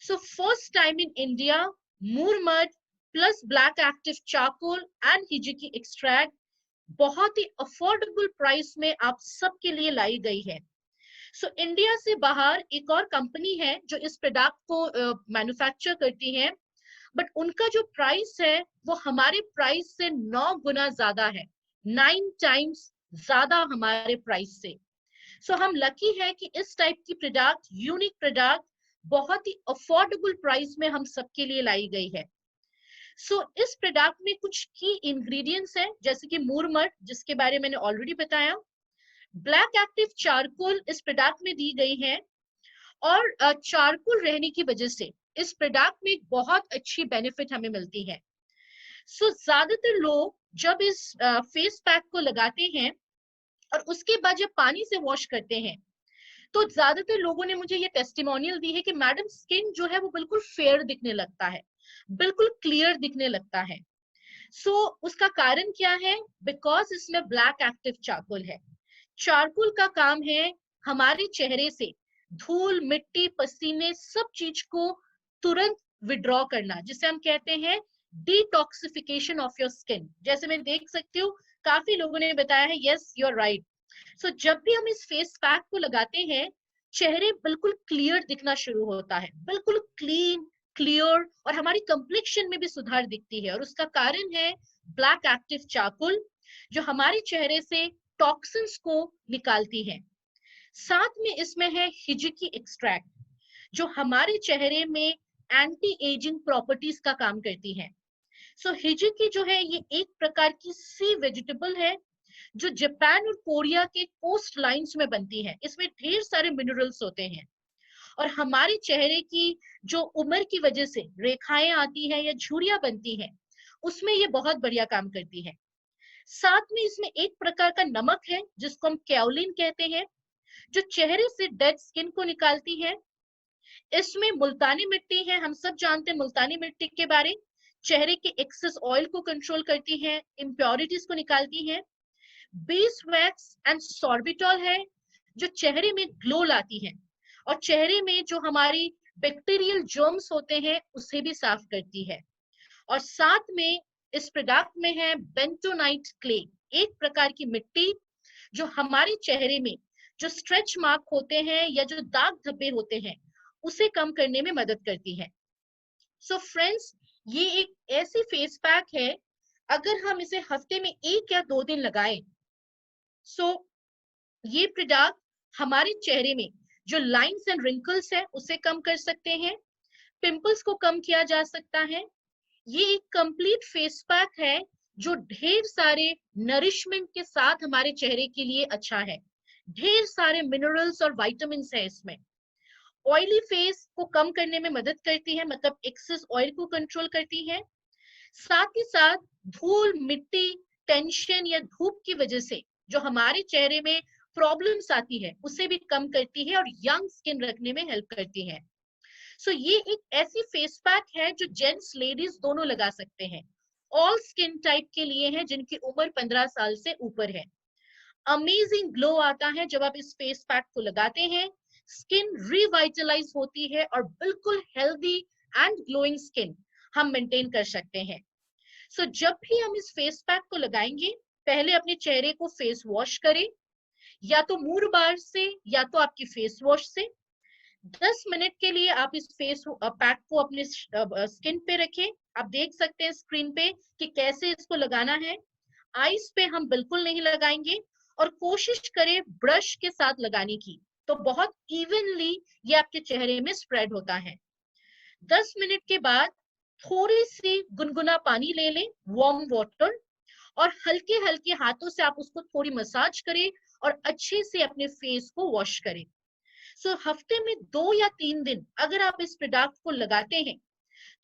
So first time in India moor mud plus black active charcoal and hijiki extract बहुत ही अफोर्डेबल प्राइस में आप सबके लिए लाई गई है। सो इंडिया से बाहर एक और कंपनी है जो इस प्रोडक्ट को मैन्युफैक्चर करती है, बट उनका जो प्राइस है वो हमारे प्राइस से 9 गुना ज्यादा है, 9 टाइम्स ज्यादा हमारे प्राइस से। सो हम लकी है कि इस टाइप की प्रोडक्ट, यूनिक प्रोडक्ट, बहुत ही अफोर्डेबल प्राइस में हम सबके लिए लाई गई है। सो इस प्रोडक्ट में कुछ की इंग्रेडिएंट्स हैं, जैसे कि मूर मड जिसके बारे में मैंने ऑलरेडी बताया, ब्लैक एक्टिव चारकोल इस प्रोडक्ट में दी गई है। और चारकोल रहने की वजह से इस प्रोडक्ट में एक बहुत अच्छी बेनिफिट हमें मिलती है। सो ज्यादातर लोग जब इस फेस पैक को लगाते हैं और उसके बाद जब पानी से वॉश करते हैं, तो ज्यादातर लोगों ने मुझे ये टेस्टिमोनियल दी है कि मैडम स्किन जो है वो बिल्कुल फेयर दिखने लगता है, बिल्कुल क्लियर दिखने लगता है। सो उसका कारण क्या है? बिकॉज इसमें ब्लैक एक्टिव चारकोल है। चारकोल का काम है हमारे चेहरे से धूल, मिट्टी, पसीने, सब चीज को तुरंत विड्रॉ करना, जिसे हम कहते हैं डिटॉक्सिफिकेशन ऑफ योर स्किन। जैसे मैं देख सकती हूँ काफी लोगों ने बताया है, यस यू आर राइट। सो जब भी हम इस फेस पैक को लगाते हैं, चेहरे बिल्कुल क्लियर दिखना शुरू होता है, बिल्कुल क्लीन, क्लियर, और हमारी कंप्लेक्शन में भी सुधार दिखती है। और उसका कारण है ब्लैक एक्टिव चारकोल, जो हमारे चेहरे से टॉक्सिन्स को निकालती है। साथ में इसमें है हिजिकी एक्सट्रैक्ट, जो हमारे चेहरे में एंटी एजिंग प्रॉपर्टीज का काम करती है। सो हिजिकी जो है ये एक प्रकार की सी वेजिटेबल है जो जापान और कोरिया के कोस्ट लाइंस में बनती है। इसमें ढेर सारे मिनरल्स होते हैं, और हमारे चेहरे की जो उम्र की वजह से रेखाएं आती हैं या झुर्रियां बनती हैं, उसमें ये बहुत बढ़िया काम करती है। साथ में इसमें एक प्रकार का नमक है जिसको हम कैओलिन कहते हैं, जो चेहरे से डेड स्किन को निकालती है। इसमें मुल्तानी मिट्टी है, हम सब जानते हैं मुल्तानी मिट्टी के बारे, चेहरे के एक्सेस ऑयल को कंट्रोल करती है, इम्प्योरिटीज को निकालती है। बीस वैक्स एंड सॉर्बिटॉल है, जो चेहरे में ग्लो लाती है और चेहरे में जो हमारी बैक्टीरियल जर्म्स होते हैं उसे भी साफ करती है। और साथ में इस प्रोडक्ट में है बेंटोनाइट क्ले, एक प्रकार की मिट्टी जो हमारे चेहरे में जो स्ट्रेच मार्क होते हैं या जो दाग धब्बे होते हैं उसे कम करने में मदद करती है। सो फ्रेंड्स, ये एक ऐसी फेस पैक है, अगर हम इसे हफ्ते में 1 या 2 दिन लगाएं, सो ये प्रोडक्ट हमारे चेहरे में जो लाइंस एंड रिंकल्स है उसे कम कर सकते हैं, पिंपल्स को कम किया जा सकता है। ये एक कंप्लीट फेस पैक है जो ढेर सारे नरिशमेंट के साथ हमारे चेहरे के लिए अच्छा है। ढेर सारे मिनरल्स और विटामिन है इसमें। ऑयली फेस को कम करने में मदद करती है, मतलब एक्सेस ऑयल को कंट्रोल करती है। साथ ही साथ धूल, मिट्टी, टेंशन या धूप की वजह से जो हमारे चेहरे में प्रॉब्लम्स आती है उसे भी कम करती है और यंग स्किन रखने में हेल्प करती है। सो ये एक ऐसी फेस पैक है जो जेंट्स लेडीज दोनों लगा सकते हैं। ऑल स्किन टाइप के लिए है जिनकी उम्र 15 साल से ऊपर है। अमेजिंग ग्लो आता है जब आप इस फेस पैक को लगाते हैं। स्किन रिवाइटलाइज होती है और बिल्कुल हेल्दी एंड ग्लोइंग स्किन हम मेंटेन कर सकते हैं। सो जब भी हम इस फेस पैक को लगाएंगे, पहले अपने चेहरे को फेस वॉश करें, या तो मूर बार से या तो आपकी फेस वॉश से। 10 मिनट के लिए आप इस फेस पैक को अपने स्किन पे रखें। आप देख सकते हैं स्क्रीन पे कि कैसे इसको लगाना है। आईज पे हम बिल्कुल नहीं लगाएंगे और कोशिश करें ब्रश के साथ लगाने की, तो बहुत इवनली ये आपके चेहरे में स्प्रेड होता है। 10 मिनट के बाद थोड़ी सी गुनगुना पानी ले लें, वार्म वाटर, और हल्के हल्के हाथों से आप उसको थोड़ी मसाज करें और अच्छे से अपने फेस को वॉश करें। सो हफ्ते में 2 या 3 दिन अगर आप इस प्रोडक्ट को लगाते हैं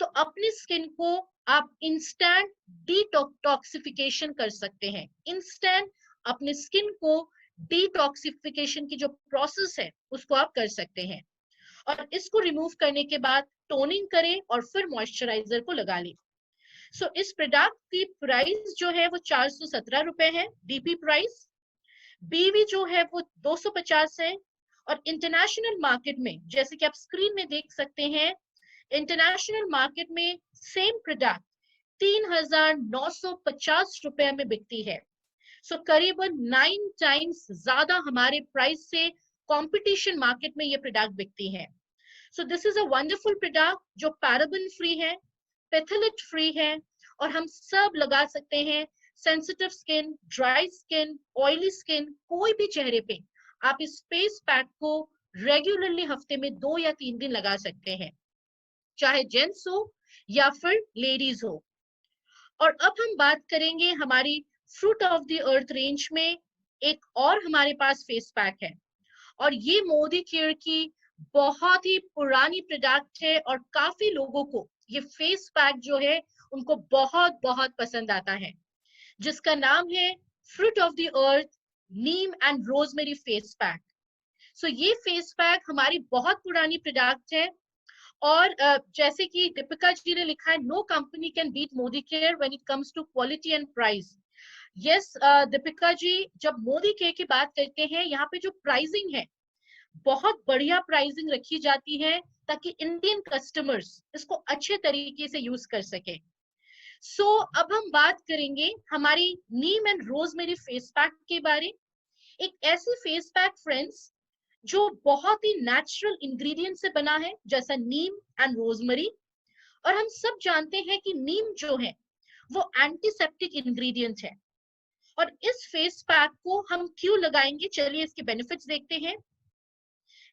तो अपनी स्किन को आप इंस्टेंट डिटॉक्सिफिकेशन कर सकते हैं। इंस्टेंट अपने स्किन को डिटॉक्सिफिकेशन की जो प्रोसेस है उसको आप कर सकते हैं। और इसको रिमूव करने के बाद टोनिंग करें और फिर मॉइस्चराइजर को लगा लें। सो इस प्रोडक्ट की प्राइस जो है वो 417 रुपए है, डीपी प्राइस। बीवी जो है वो 250 है। और इंटरनेशनल मार्केट में जैसे कि आप स्क्रीन में देख सकते हैं, इंटरनेशनल मार्केट में सेम प्रोडक्ट 3,950 रुपए में बिकती है। सो करीबन 9 टाइम्स ज्यादा हमारे प्राइस से कंपटीशन मार्केट में ये प्रोडक्ट बिकती है। So this is a wonderful product जो पैराबन फ्री है, पेथोलेट फ्री है, और हम सब लगा सकते हैं। Sensitive skin, dry skin, oily skin, कोई भी चेहरे पे आप इस फेस पैक को रेगुलरली हफ्ते में 2 या 3 दिन लगा सकते हैं, चाहे जेंट्स हो या फिर लेडीज हो। और अब हम बात करेंगे हमारी fruit of the earth range में एक और हमारे पास फेस पैक है, और ये मोदी केयर की बहुत ही पुरानी प्रोडक्ट है और काफी लोगों को ये फेस पैक जो है उनको बहुत बहुत पसंद आता है, जिसका नाम है fruit of the earth neem and rosemary face pack. So ये फेस पैक हमारी बहुत पुरानी प्रोडक्ट है, और जैसे कि दीपिका जी ने लिखा है, no company can beat Modicare when it comes to quality and price. Yes Deepika ji, जब मोदी केयर की बात करते हैं, यहाँ पे जो प्राइसिंग है बहुत बढ़िया प्राइसिंग रखी जाती है ताकि इंडियन कस्टमर्स इसको अच्छे तरीके से यूज कर सके। सो अब हम बात करेंगे हमारी नीम एंड रोजमेरी फेस पैक के बारे। एक ऐसी फेस पैक फ्रेंड्स जो बहुत ही नेचुरल इंग्रेडिएंट से बना है, जैसा नीम एंड रोजमेरी। और हम सब जानते हैं कि नीम जो है वो एंटीसेप्टिक इंग्रेडिएंट है। और इस फेस पैक को हम क्यों लगाएंगे, चलिए इसके बेनिफिट्स देखते हैं।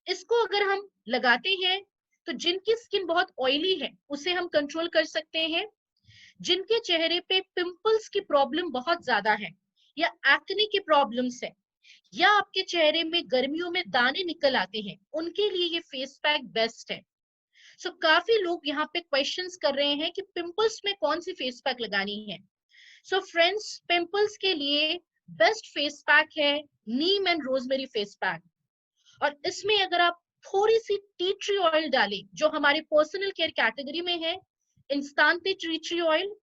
इसको अगर हम लगाते हैं तो जिनकी स्किन बहुत ऑयली है उसे हम कंट्रोल कर सकते हैं। जिनके चेहरे पे पिंपल्स की प्रॉब्लम बहुत ज्यादा है, या एक्ने की प्रॉब्लम्स है, या आपके चेहरे में गर्मियों में दाने निकल आते हैं, उनके लिए ये फेस पैक बेस्ट है। सो काफी लोग यहाँ पे क्वेश्चंस कर रहे हैं कि पिंपल्स में कौन सी फेस पैक लगानी है। सो फ्रेंड्स, पिंपल्स के लिए बेस्ट फेस पैक है नीम एंड रोजमेरी फेस पैक। और इसमें अगर आप थोड़ी सी टी ट्री ऑयल डालें, जो हमारे पर्सनल केयर कैटेगरी में है, इंस्टांते टी ट्री ऑयल,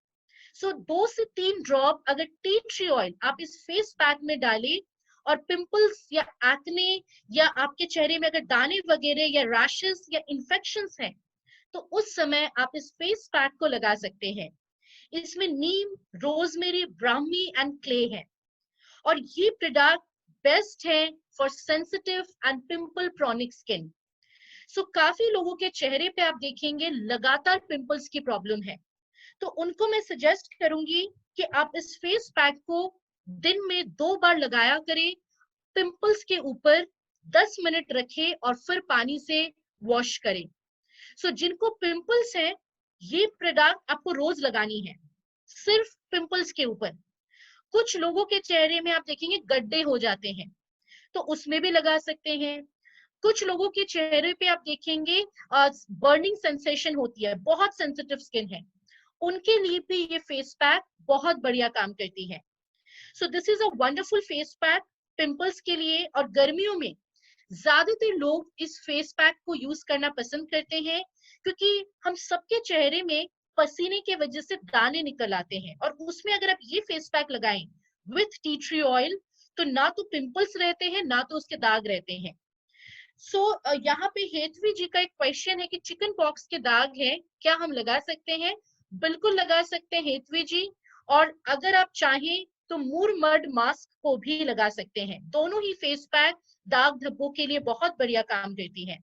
सो 2 से 3 ड्रॉप अगर टी ट्री ऑयल आप इस फेस पैक में डालें, और पिंपल्स या एक्ने या आपके चेहरे में अगर दाने वगैरह या रैशेस या इन्फेक्शंस हैं, तो उस समय आप इस फेस पैक को लगा सकते हैं। इसमें neem, rosemary, brahmi and clay है, और ये प्रोडक्ट बेस्ट है for sensitive and pimple prone skin. So काफी लोगों के चेहरे पे आप देखेंगे लगातार पिंपल्स की प्रॉब्लम है, तो उनको मैं सजेस्ट करूंगी कि आप इस फेस पैक को दिन में 2 बार लगाया करें पिंपल्स के ऊपर, 10 मिनट रखें और फिर पानी से वॉश करें। सो जिनको पिंपल्स है, ये प्रोडक्ट आपको रोज लगानी है, सिर्फ पिंपल्स के ऊपर। कुछ लोगों के चेहरे में आप देखेंगे गड्ढे हो जाते हैं, तो उसमें भी लगा सकते हैं। कुछ लोगों के चेहरे पे आप देखेंगे बर्निंग सेंसेशन होती है, बहुत सेंसिटिव स्किन है, उनके लिए भी ये फेस पैक बहुत बढ़िया काम करती है। So this is a wonderful face pack pimples के लिए। और गर्मियों में ज्यादातर लोग इस फेस पैक को यूज करना पसंद करते हैं, क्योंकि हम सबके चेहरे में पसीने की वजह से दाने निकल आते हैं, और उसमें अगर आप ये फेस पैक लगाएं विथ टी ट्री ऑयल, तो ना तो पिंपल्स रहते हैं ना तो उसके दाग रहते हैं। यहाँ पे हेतवी जी का एक क्वेश्चन है कि चिकन पॉक्स के दाग हैं, क्या हम लगा सकते हैं? बिल्कुल लगा सकते हैं हेतवी जी। और अगर आप चाहें तो मूर मड मास्क को भी लगा सकते हैं। दोनों ही फेस पैक दाग धब्बों के लिए बहुत बढ़िया काम करती है।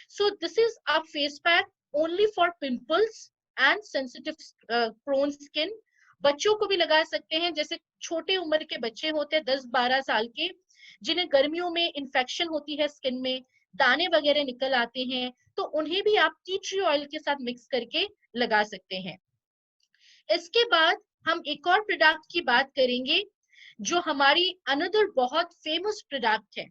So this is a face pack only for pimples and sensitive prone skin. बच्चों को भी लगा सकते हैं, जैसे छोटे उम्र के बच्चे होते हैं 10-12 साल के, जिन्हें गर्मियों में इन्फेक्शन होती है स्किन में, दाने वगैरह निकल आते हैं, तो उन्हें भी आप टी ट्री ऑयल के साथ मिक्स करके लगा सकते हैं। इसके बाद हम एक और प्रोडक्ट की बात करेंगे, जो हमारी अनदर बहुत फेमस प्रोडक्ट है,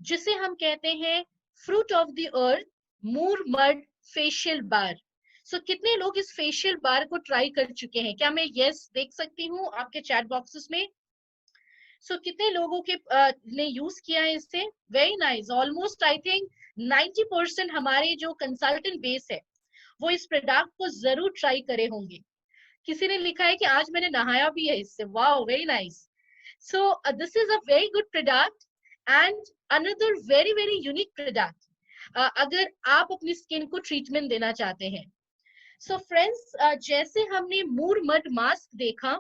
जिसे हम कहते हैं fruit of the earth moor mud facial bar. So कितने लोग इस फेशियल बार को ट्राई कर चुके हैं? क्या मैं यस देख सकती हूँ आपके चैट बॉक्सेस में? सो कितने लोगों के ने यूज किया है इसे? Very nice, almost I think 90% हमारे जो कंसल्टेंट बेस है वो इस प्रोडक्ट को जरूर ट्राई करे होंगे। किसी ने लिखा है कि आज मैंने नहाया भी है इससे। Wow, very nice. So this is a very good product and another very very unique product अगर आप अपनी स्किन को ट्रीटमेंट देना चाहते हैं। सो फ्रेंड्स, जैसे हमने मूर मड मास्क देखा,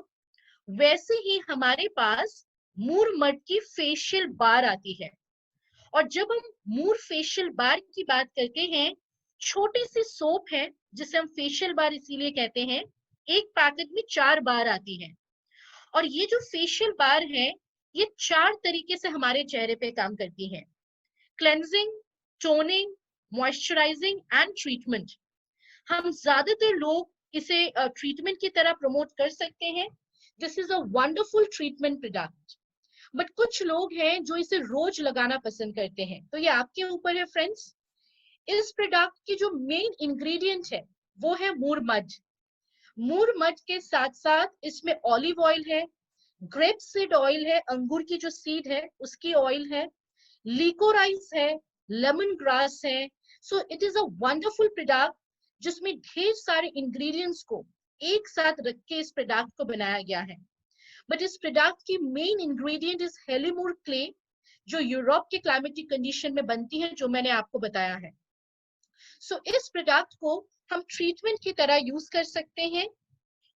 वैसे ही हमारे पास मूर मड की फेशियल बार आती है। और जब हम मूर फेशियल बार की बात करते हैं, छोटी सी सोप है जिसे हम फेशियल बार इसीलिए कहते हैं, एक पैकेट में 4 बार आती है। और ये जो फेशियल बार है, ये 4 तरीके से हमारे चेहरे पे काम करती है: cleansing, toning, moisturising and treatment. हम ज्यादातर लोग इसे ट्रीटमेंट की तरह प्रमोट कर सकते हैं। This is a wonderful treatment product. But कुछ लोग हैं जो इसे रोज लगाना पसंद करते हैं, तो ये आपके ऊपर है फ्रेंड्स। इस प्रोडक्ट की जो मेन इंग्रेडिएंट है वो है मूर मड। मूर मड के साथ साथ इसमें ऑलिव ऑयल है, ग्रेप सीड ऑयल है, अंगूर की जो सीड है उसकी ऑयल है, लिकोराइस है, लेमन ग्रास है। So it is a wonderful product जिसमें ढेर सारे इंग्रेडिएंट्स को एक साथ रख के इस प्रोडक्ट को बनाया गया है। बट इस प्रोडक्ट की मेन इंग्रेडिएंट इज हेलीमूर क्ले, जो यूरोप के क्लाइमेटिक कंडीशन में बनती है, जो मैंने आपको बताया है। सो इस प्रोडक्ट को हम ट्रीटमेंट की तरह यूज कर सकते हैं,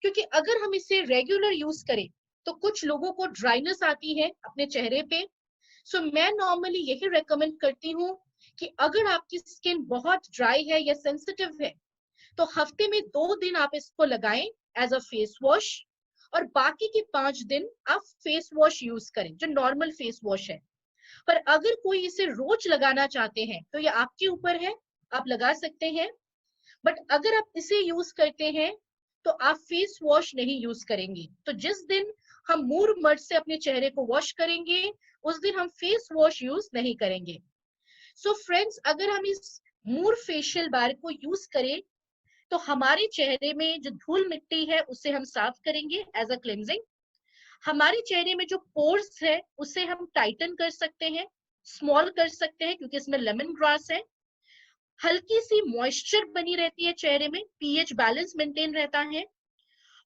क्योंकि अगर हम इसे रेगुलर यूज करें तो कुछ लोगों को ड्राइनेस आती है अपने चेहरे पे। सो मैं नॉर्मली यही रेकमेंड करती हूँ कि अगर आपकी स्किन बहुत ड्राई है या सेंसिटिव है, तो हफ्ते में 2 दिन आप इसको लगाएं एज अ फेस वॉश, और बाकी के 5 दिन आप फेस वॉश यूज करें जो नॉर्मल फेस वॉश है। पर अगर कोई इसे रोज लगाना चाहते हैं तो ये आपके ऊपर है, आप लगा सकते हैं। बट अगर आप इसे यूज करते हैं तो आप फेस वॉश नहीं यूज करेंगे। तो जिस दिन हम मूर मड से अपने चेहरे को वॉश करेंगे, उस दिन हम फेस वॉश यूज नहीं करेंगे। सो फ्रेंड्स, अगर हम इस मूर फेशियल बार को यूज करें तो हमारे चेहरे में जो धूल मिट्टी है उसे हम साफ करेंगे एज अ क्लेंजिंग। हमारे चेहरे में जो पोर्स है उसे हम टाइटन कर सकते हैं, स्मॉल कर सकते हैं, क्योंकि इसमें लेमन ग्रास है। हल्की सी मॉइस्चर बनी रहती है चेहरे में, पीएच बैलेंस मेंटेन रहता है।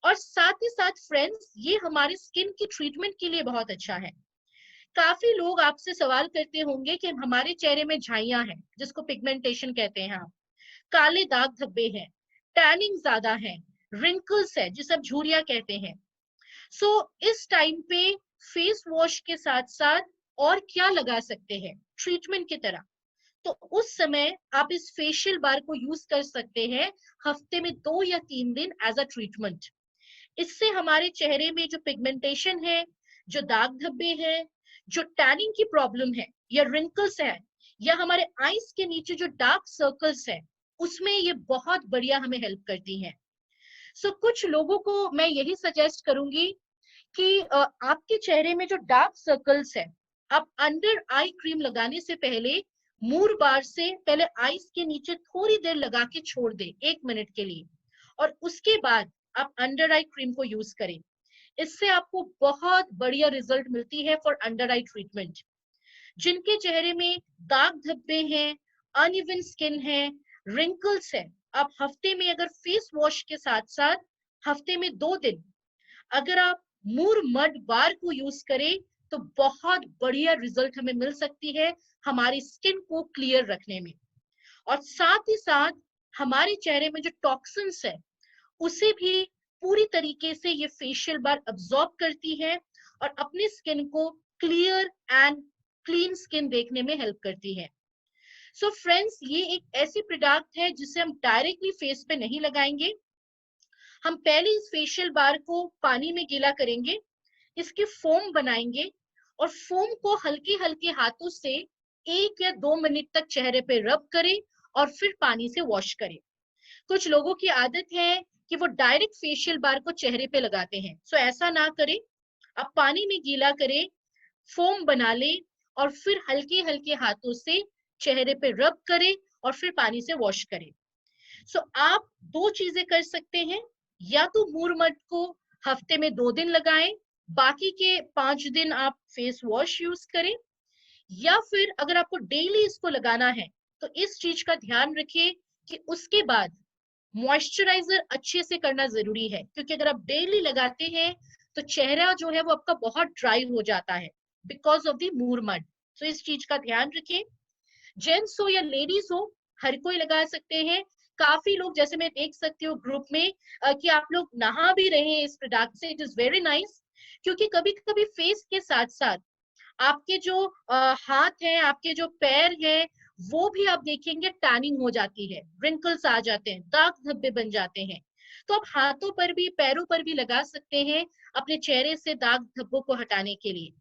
और साथ ही साथ फ्रेंड्स, ये हमारे स्किन की ट्रीटमेंट के लिए बहुत अच्छा है। काफी लोग आपसे सवाल करते होंगे कि हमारे चेहरे में झाइयां हैं, जिसको पिगमेंटेशन कहते हैं आप, काले दाग धब्बे हैं, टैनिंग ज्यादा है, रिंकल्स है जिसे आप झुर्रियां कहते हैं। सो इस टाइम पे फेस वॉश के साथ साथ और क्या लगा सकते हैं ट्रीटमेंट की तरह? तो उस समय आप इस फेशियल बार को यूज कर सकते हैं हफ्ते में 2 या 3 दिन एज अ ट्रीटमेंट। इससे हमारे चेहरे में जो पिगमेंटेशन है, जो दाग धब्बे हैं, जो टैनिंग की प्रॉब्लम है, या रिंकल्स है या हमारे आईज के नीचे जो डार्क सर्कल्स है, उसमें ये बहुत बढ़िया हमें हेल्प करती हैं। सो कुछ लोगों को मैं यही सजेस्ट करूंगी कि आपके चेहरे में जो डार्क सर्कल्स है, आप अंडर आई क्रीम लगाने से पहले मूर बार से पहले आईज के नीचे थोड़ी देर लगा के छोड़ दें 1 मिनट के लिए, और उसके बाद आप अंडर आई क्रीम को यूज करें। इससे आपको बहुत बढ़िया रिजल्ट मिलती है फॉर अंडर आई ट्रीटमेंट। जिनके चेहरे में दाग धब्बे हैं, अनइवन स्किन है, रिंकल्स है, आप हफ्ते में अगर फेस वॉश के साथ साथ हफ्ते में 2 दिन अगर आप मूर मड बार को यूज करें तो बहुत बढ़िया रिजल्ट हमें मिल सकती है हमारी स्किन को क्लियर रखने में। और साथ ही साथ हमारे चेहरे में जो टॉक्सिन्स है उसे भी पूरी तरीके से ये फेशियल बार अब्सॉर्ब करती है और अपनी स्किन को क्लियर एंड क्लीन स्किन देखने में हेल्प करती है। सो फ्रेंड्स, ये एक ऐसी प्रोडक्ट है जिसे हम डायरेक्टली फेस पे नहीं लगाएंगे। हम पहले इस फेशियल बार को पानी में गीला करेंगे, इसकी फोम बनाएंगे और फोम को हल्के हल्के हाथों से 1 या 2 मिनट तक चेहरे पे रब करें और फिर पानी से वॉश करें। कुछ लोगों की आदत है कि वो डायरेक्ट फेशियल बार को चेहरे पे लगाते हैं, सो ऐसा ना करें। आप पानी में गीला करें, फोम बना लें और फिर हल्के हल्के हाथों से चेहरे पे रब करें और फिर पानी से वॉश करें। सो आप 2 चीजें कर सकते हैं, या तो मूर मड को हफ्ते में 2 दिन लगाएं, बाकी के 5 दिन आप फेस वॉश यूज करें, या फिर अगर आपको डेली इसको लगाना है तो इस चीज का ध्यान रखिए कि उसके बाद मॉइस्चराइजर अच्छे से करना जरूरी है, क्योंकि अगर आप डेली लगाते हैं तो चेहरा जो है वो आपका बहुत ड्राई हो जाता है because of the moor mud. तो इस चीज का ध्यान रखिए। जेंट्स हो या लेडीज हो, हर कोई लगा सकते हैं। काफी लोग, जैसे मैं देख सकती हूँ ग्रुप में कि आप लोग नहा भी रहे हैं इस प्रोडक्ट से, इट इज वेरी नाइस। क्योंकि कभी कभी फेस के साथ साथ आपके जो हाथ हैं, आपके जो पैर हैं, वो भी आप देखेंगे टैनिंग हो जाती है, रिंकल्स आ जाते हैं, दाग धब्बे बन जाते हैं। तो आप हाथों पर भी पैरों पर भी लगा सकते हैं अपने चेहरे से दाग धब्बों को हटाने के लिए।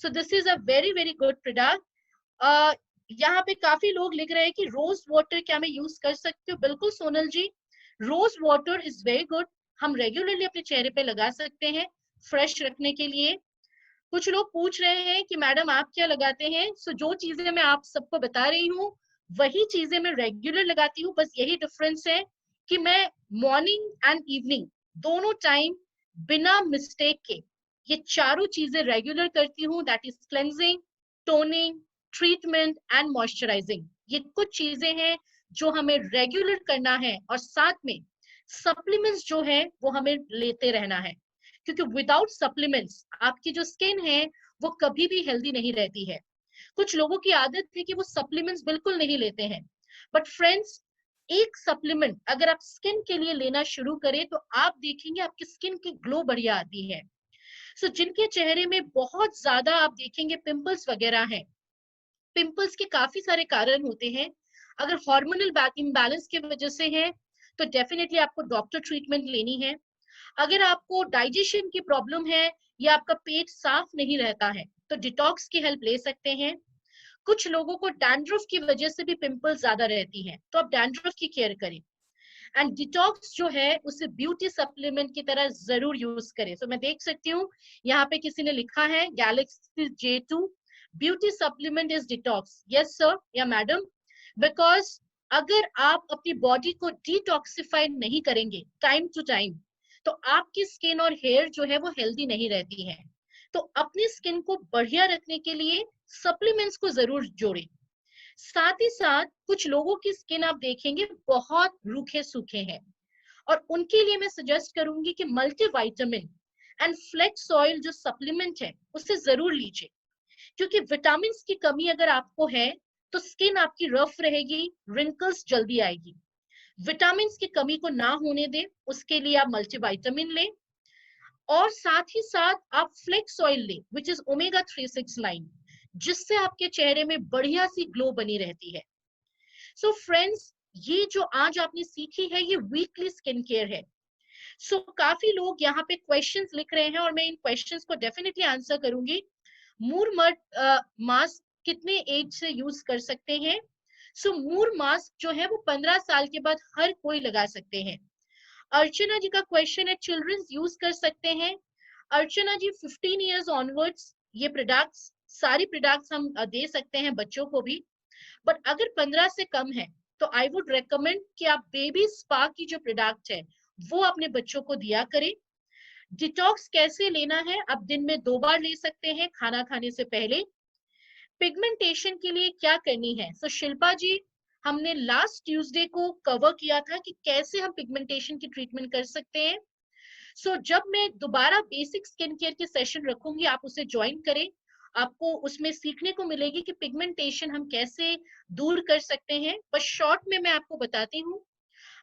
सो this is a very very good product. यहाँ पे काफी लोग लिख रहे हैं कि रोज वाटर क्या मैं यूज कर सकती हूँ? बिल्कुल Sonal ji, rose water is very good. हम रेगुलरली अपने चेहरे पे लगा सकते हैं फ्रेश रखने के लिए। कुछ लोग पूछ रहे हैं कि मैडम आप क्या लगाते हैं? सो जो चीजें मैं आप सबको बता रही हूँ वही चीजें मैं रेगुलर लगाती हूँ, बस यही डिफरेंस है कि मैं मॉर्निंग एंड इवनिंग दोनों टाइम बिना मिस्टेक के ये चारों चीजें रेगुलर करती हूँ। That is cleansing, toning, treatment and moisturising. ये कुछ चीजें हैं जो हमें रेगुलर करना है, और साथ में सप्लीमेंट्स जो है वो हमें लेते रहना है, क्योंकि विदाउट सप्लीमेंट्स आपकी जो स्किन है वो कभी भी हेल्दी नहीं रहती है। कुछ लोगों की आदत है कि वो सप्लीमेंट्स बिल्कुल नहीं लेते हैं, बट फ्रेंड्स, एक सप्लीमेंट अगर आप स्किन के लिए लेना शुरू करें तो आप देखेंगे आपकी स्किन की ग्लो बढ़िया आती है। सो जिनके चेहरे में बहुत ज्यादा आप देखेंगे पिंपल्स वगैरह हैं, पिंपल्स के काफी सारे कारण होते हैं। अगर हार्मोनल इम्बैलेंस की वजह से है तो डेफिनेटली आपको डॉक्टर ट्रीटमेंट लेनी है। अगर आपको डाइजेशन की प्रॉब्लम है या आपका पेट साफ नहीं रहता है तो डिटॉक्स की हेल्प ले सकते हैं। कुछ लोगों को डैंड्रफ की वजह से भी पिंपल्स ज्यादा रहती हैं, तो आप डैंड्रफ की केयर करें। एंड डिटॉक्स जो है उसे ब्यूटी सप्लीमेंट की तरह जरूर यूज करें। तो मैं देख सकती हूँ यहाँ पे किसी ने लिखा है Galaxy J2 beauty supplement is detox. Yes sir या मैडम, बिकॉज अगर आप अपनी बॉडी को डिटॉक्सिफाई नहीं करेंगे टाइम टू टाइम तो आपकी स्किन और हेयर जो है वो हेल्दी नहीं रहती है। तो अपनी स्किन को बढ़िया रखने के लिए सप्लीमेंट्स को जरूर जोड़ें। साथ ही साथ कुछ लोगों की स्किन आप देखेंगे बहुत रूखे सूखे हैं, और उनके लिए मैं सजेस्ट करूंगी कि मल्टीविटामिन एंड फ्लेक्स ऑयल जो सप्लीमेंट है उसे जरूर लीजिए, क्योंकि विटामिन की कमी अगर आपको है तो स्किन आपकी रफ रहेगी, रिंकल्स जल्दी आएगी। विटामिन की कमी को ना होने दें, उसके लिए आप मल्टीविटामिन लें, और साथ ही साथ आप फ्लेक्स ऑयल लें विच इज omega-369, जिससे आपके चेहरे में बढ़िया सी ग्लो बनी रहती है। सो फ्रेंड्स, ये जो आज आपने सीखी है ये वीकली स्किन केयर है। सो काफी लोग यहाँ पे क्वेश्चंस लिख रहे हैं और मैं इन क्वेश्चंस को डेफिनेटली आंसर करूंगी। मूर मड मास्क कितने एज से यूज कर सकते हैं। सो मूर मास्क जो है वो 15 साल के बाद हर कोई लगा सकते हैं। अर्चना जी का क्वेश्चन है चिल्ड्रंस यूज कर सकते हैं। अर्चना जी 15 इयर्स ऑनवर्ड्स ये प्रोडक्ट्स, सारी प्रोडक्ट्स हम दे सकते हैं बच्चों को भी, बट अगर 15 से कम है तो आई वुड रेकमेंड कि आप बेबी स्पा की जो प्रोडक्ट है वो अपने बच्चों को दिया करें। डिटॉक्स कैसे लेना है, आप दिन में 2 बार ले सकते हैं खाना खाने से पहले। पिगमेंटेशन के लिए क्या करनी है, तो शिल्पा जी हमने लास्ट ट्यूसडे को कवर किया था कि कैसे हम पिगमेंटेशन की ट्रीटमेंट कर सकते हैं। जब मैं दोबारा बेसिक स्किन केयर के सेशन रखूंगी आप उसे ज्वाइन करें, आपको उसमें सीखने को मिलेगी कि पिगमेंटेशन हम कैसे दूर कर सकते हैं। बस शॉर्ट में मैं आपको बताती हूँ,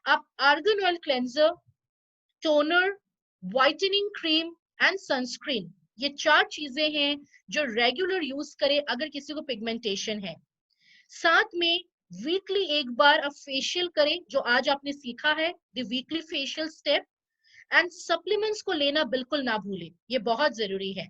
आप argon oil cleanser, toner, whitening cream and sunscreen, ये 4 चीजें हैं जो रेगुलर यूज करें अगर किसी को पिगमेंटेशन है। साथ में वीकली एक बार आप फेशियल करें, जो आज आपने सीखा है the weekly facial step. And supplements को लेना बिल्कुल ना भूलें, ये बहुत जरूरी है।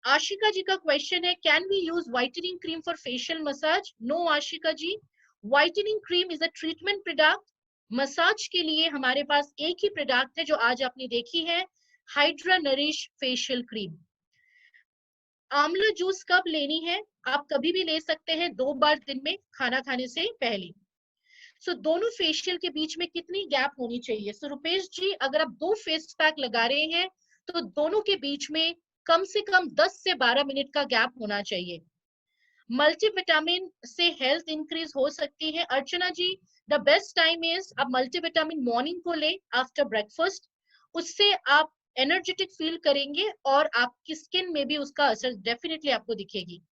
आशिका जी का क्वेश्चन है can we use whitening cream for facial massage. No Ashika ji, whitening cream is a treatment product. Massage के लिए हमारे पास एक ही प्रोडक्ट है जो आज आपने देखी है, हाइड्रा नरिश फेशियल क्रीम। आंवला जूस कब लेनी है, आप कभी भी ले सकते हैं 2 बार दिन में खाना खाने से पहले। दोनों फेशियल के बीच में कितनी गैप होनी चाहिए। रुपेश जी अगर आप 2 फेस पैक लगा रहे हैं तो दोनों के बीच में कम से कम 10 से 12 मिनट का गैप होना चाहिए। मल्टीविटामिन से हेल्थ इंक्रीज हो सकती है। अर्चना जी द बेस्ट टाइम इज आप मल्टीविटामिन मॉर्निंग को ले आफ्टर ब्रेकफास्ट, उससे आप एनर्जेटिक फील करेंगे और आपकी स्किन में भी उसका असर डेफिनेटली आपको दिखेगी।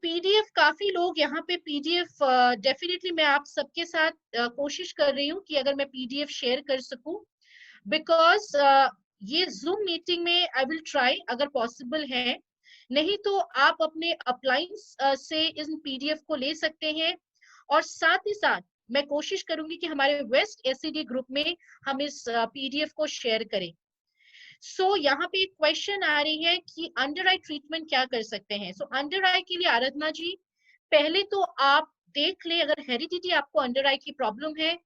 पीडीएफ काफी लोग यहाँ पे पीडीएफ डेफिनेटली मैं आप सबके साथ कोशिश कर रही हूँ कि अगर मैं पीडीएफ शेयर कर सकूं, बिकॉज ये जूम मीटिंग में आई विल ट्राई अगर पॉसिबल है, नहीं तो आप अपने अप्लायंस से इन पीडीएफ को ले सकते हैं। और साथ ही साथ मैं कोशिश करूंगी कि हमारे वेस्ट एसईडी ग्रुप में हम इस पीडीएफ को शेयर करें। यहाँ पे एक क्वेश्चन आ रही है कि अंडर आई ट्रीटमेंट क्या कर सकते हैं। अंडर आई के लिए आराधना जी पहले तो आप देख ले, अगर हेरिडिटी आपको अंडर आई की प्रॉब्लम है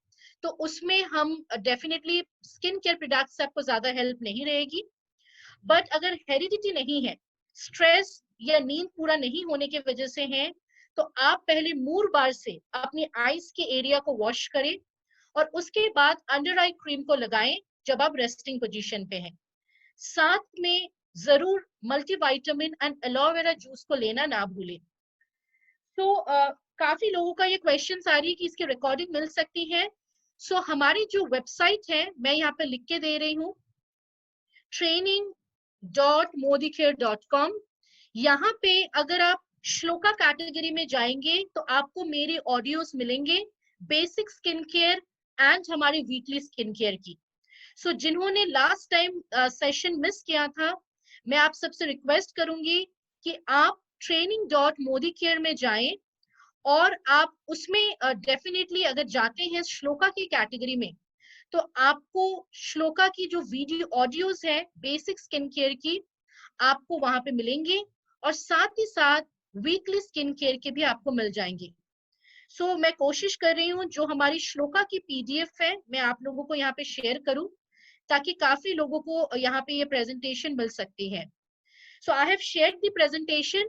तो उसमें हम डेफिनेटली स्किन केयर प्रोडक्ट से आपको ज्यादा हेल्प नहीं रहेगी। बट अगर हेरिडिटी नहीं है, स्ट्रेस या नींद पूरा नहीं होने की वजह से है, तो आप पहले मूर बार से अपनी आईज के एरिया को वॉश करें और उसके बाद अंडर आई क्रीम को लगाएं जब आप रेस्टिंग पोजीशन पे हैं। साथ में जरूर मल्टीविटामिन एंड एलोवेरा जूस को लेना ना भूलें। काफी लोगों का ये क्वेश्चन आ रही है कि इसकी रिकॉर्डिंग मिल सकती है। हमारी जो वेबसाइट है मैं यहाँ पे लिख के दे रही हूँ, training.modicare.com। यहाँ पे अगर आप श्लोका कैटेगरी में जाएंगे तो आपको मेरे ऑडियोज मिलेंगे बेसिक स्किन केयर एंड हमारी वीकली स्किन केयर की। जिन्होंने लास्ट टाइम सेशन मिस किया था, मैं आप सबसे रिक्वेस्ट करूंगी कि आप training.modicare में जाएं और आप उसमें डेफिनेटली अगर जाते हैं श्लोका की कैटेगरी में तो आपको श्लोका की जो वीडियो ऑडियोज है बेसिक स्किन केयर की आपको वहां पे मिलेंगे और साथ ही साथ वीकली स्किन केयर के भी आपको मिल जाएंगे। मैं कोशिश कर रही हूँ जो हमारी श्लोका की पीडीएफ है मैं आप लोगों को यहाँ पे शेयर करूं ताकि काफी लोगों को यहाँ पे ये प्रेजेंटेशन मिल सकती है। I have shared the presentation,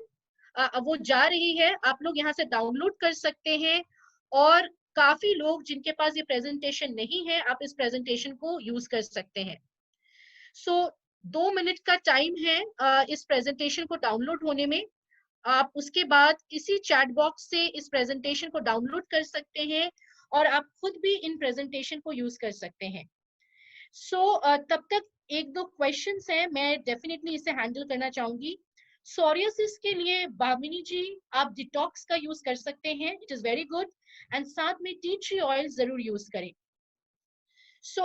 वो जा रही है, आप लोग यहाँ से डाउनलोड कर सकते हैं और काफी लोग जिनके पास ये प्रेजेंटेशन नहीं है आप इस प्रेजेंटेशन को यूज कर सकते हैं। 2 मिनट का टाइम है इस प्रेजेंटेशन को डाउनलोड होने में। आप उसके बाद इसी चैट बॉक्स से इस प्रेजेंटेशन को डाउनलोड कर सकते हैं और आप खुद भी इन प्रेजेंटेशन को यूज कर सकते हैं। तब तक 1-2 क्वेश्चंस हैं, मैं डेफिनेटली इसे हैंडल करना चाहूंगी। सोरियासिस के लिए भामिनी जी आप डिटॉक्स का यूज कर सकते हैं, it is very good, and साथ में टी ट्री ऑयल जरूर यूज करें।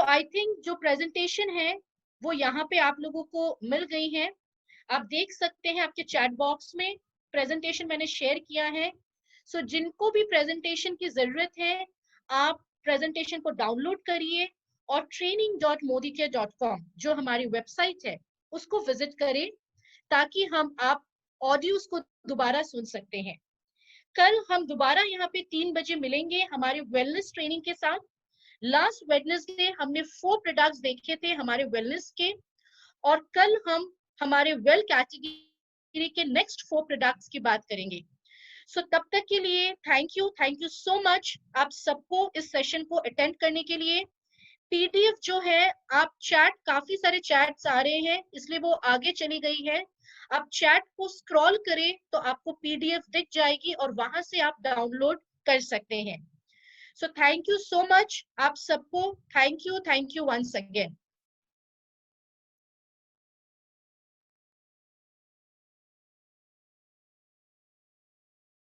आई थिंक जो प्रेजेंटेशन है वो यहाँ पे आप लोगों को मिल गई है, आप देख सकते हैं आपके चैट बॉक्स में प्रेजेंटेशन मैंने शेयर किया है। जिनको भी प्रेजेंटेशन की जरूरत है आप प्रेजेंटेशन को डाउनलोड करिए और training.modicare.com जो हमारी वेबसाइट है उसको विजिट करें ताकि हम आप ऑडियोज को दोबारा सुन सकते हैं। कल हम दोबारा यहाँ पे 3 बजे मिलेंगे हमारे वेलनेस ट्रेनिंग के साथ। लास्ट वेडनेसडे हमने 4 प्रोडक्ट्स देखे थे हमारे वेलनेस के, और कल हम हमारे वेल कैटेगरी के नेक्स्ट 4 प्रोडक्ट्स की बात करेंगे। सो तब तक के लिए थैंक यू सो मच आप सबको इस सेशन को अटेंड करने के लिए। पीडीएफ जो है, आप चैट, काफी सारे चैट्स आ रहे हैं इसलिए वो आगे चली गई है, आप चैट को स्क्रॉल करें तो आपको पीडीएफ दिख जाएगी और वहां से आप डाउनलोड कर सकते हैं। So thank you so much आप सबको, थैंक यू वंस अगेन।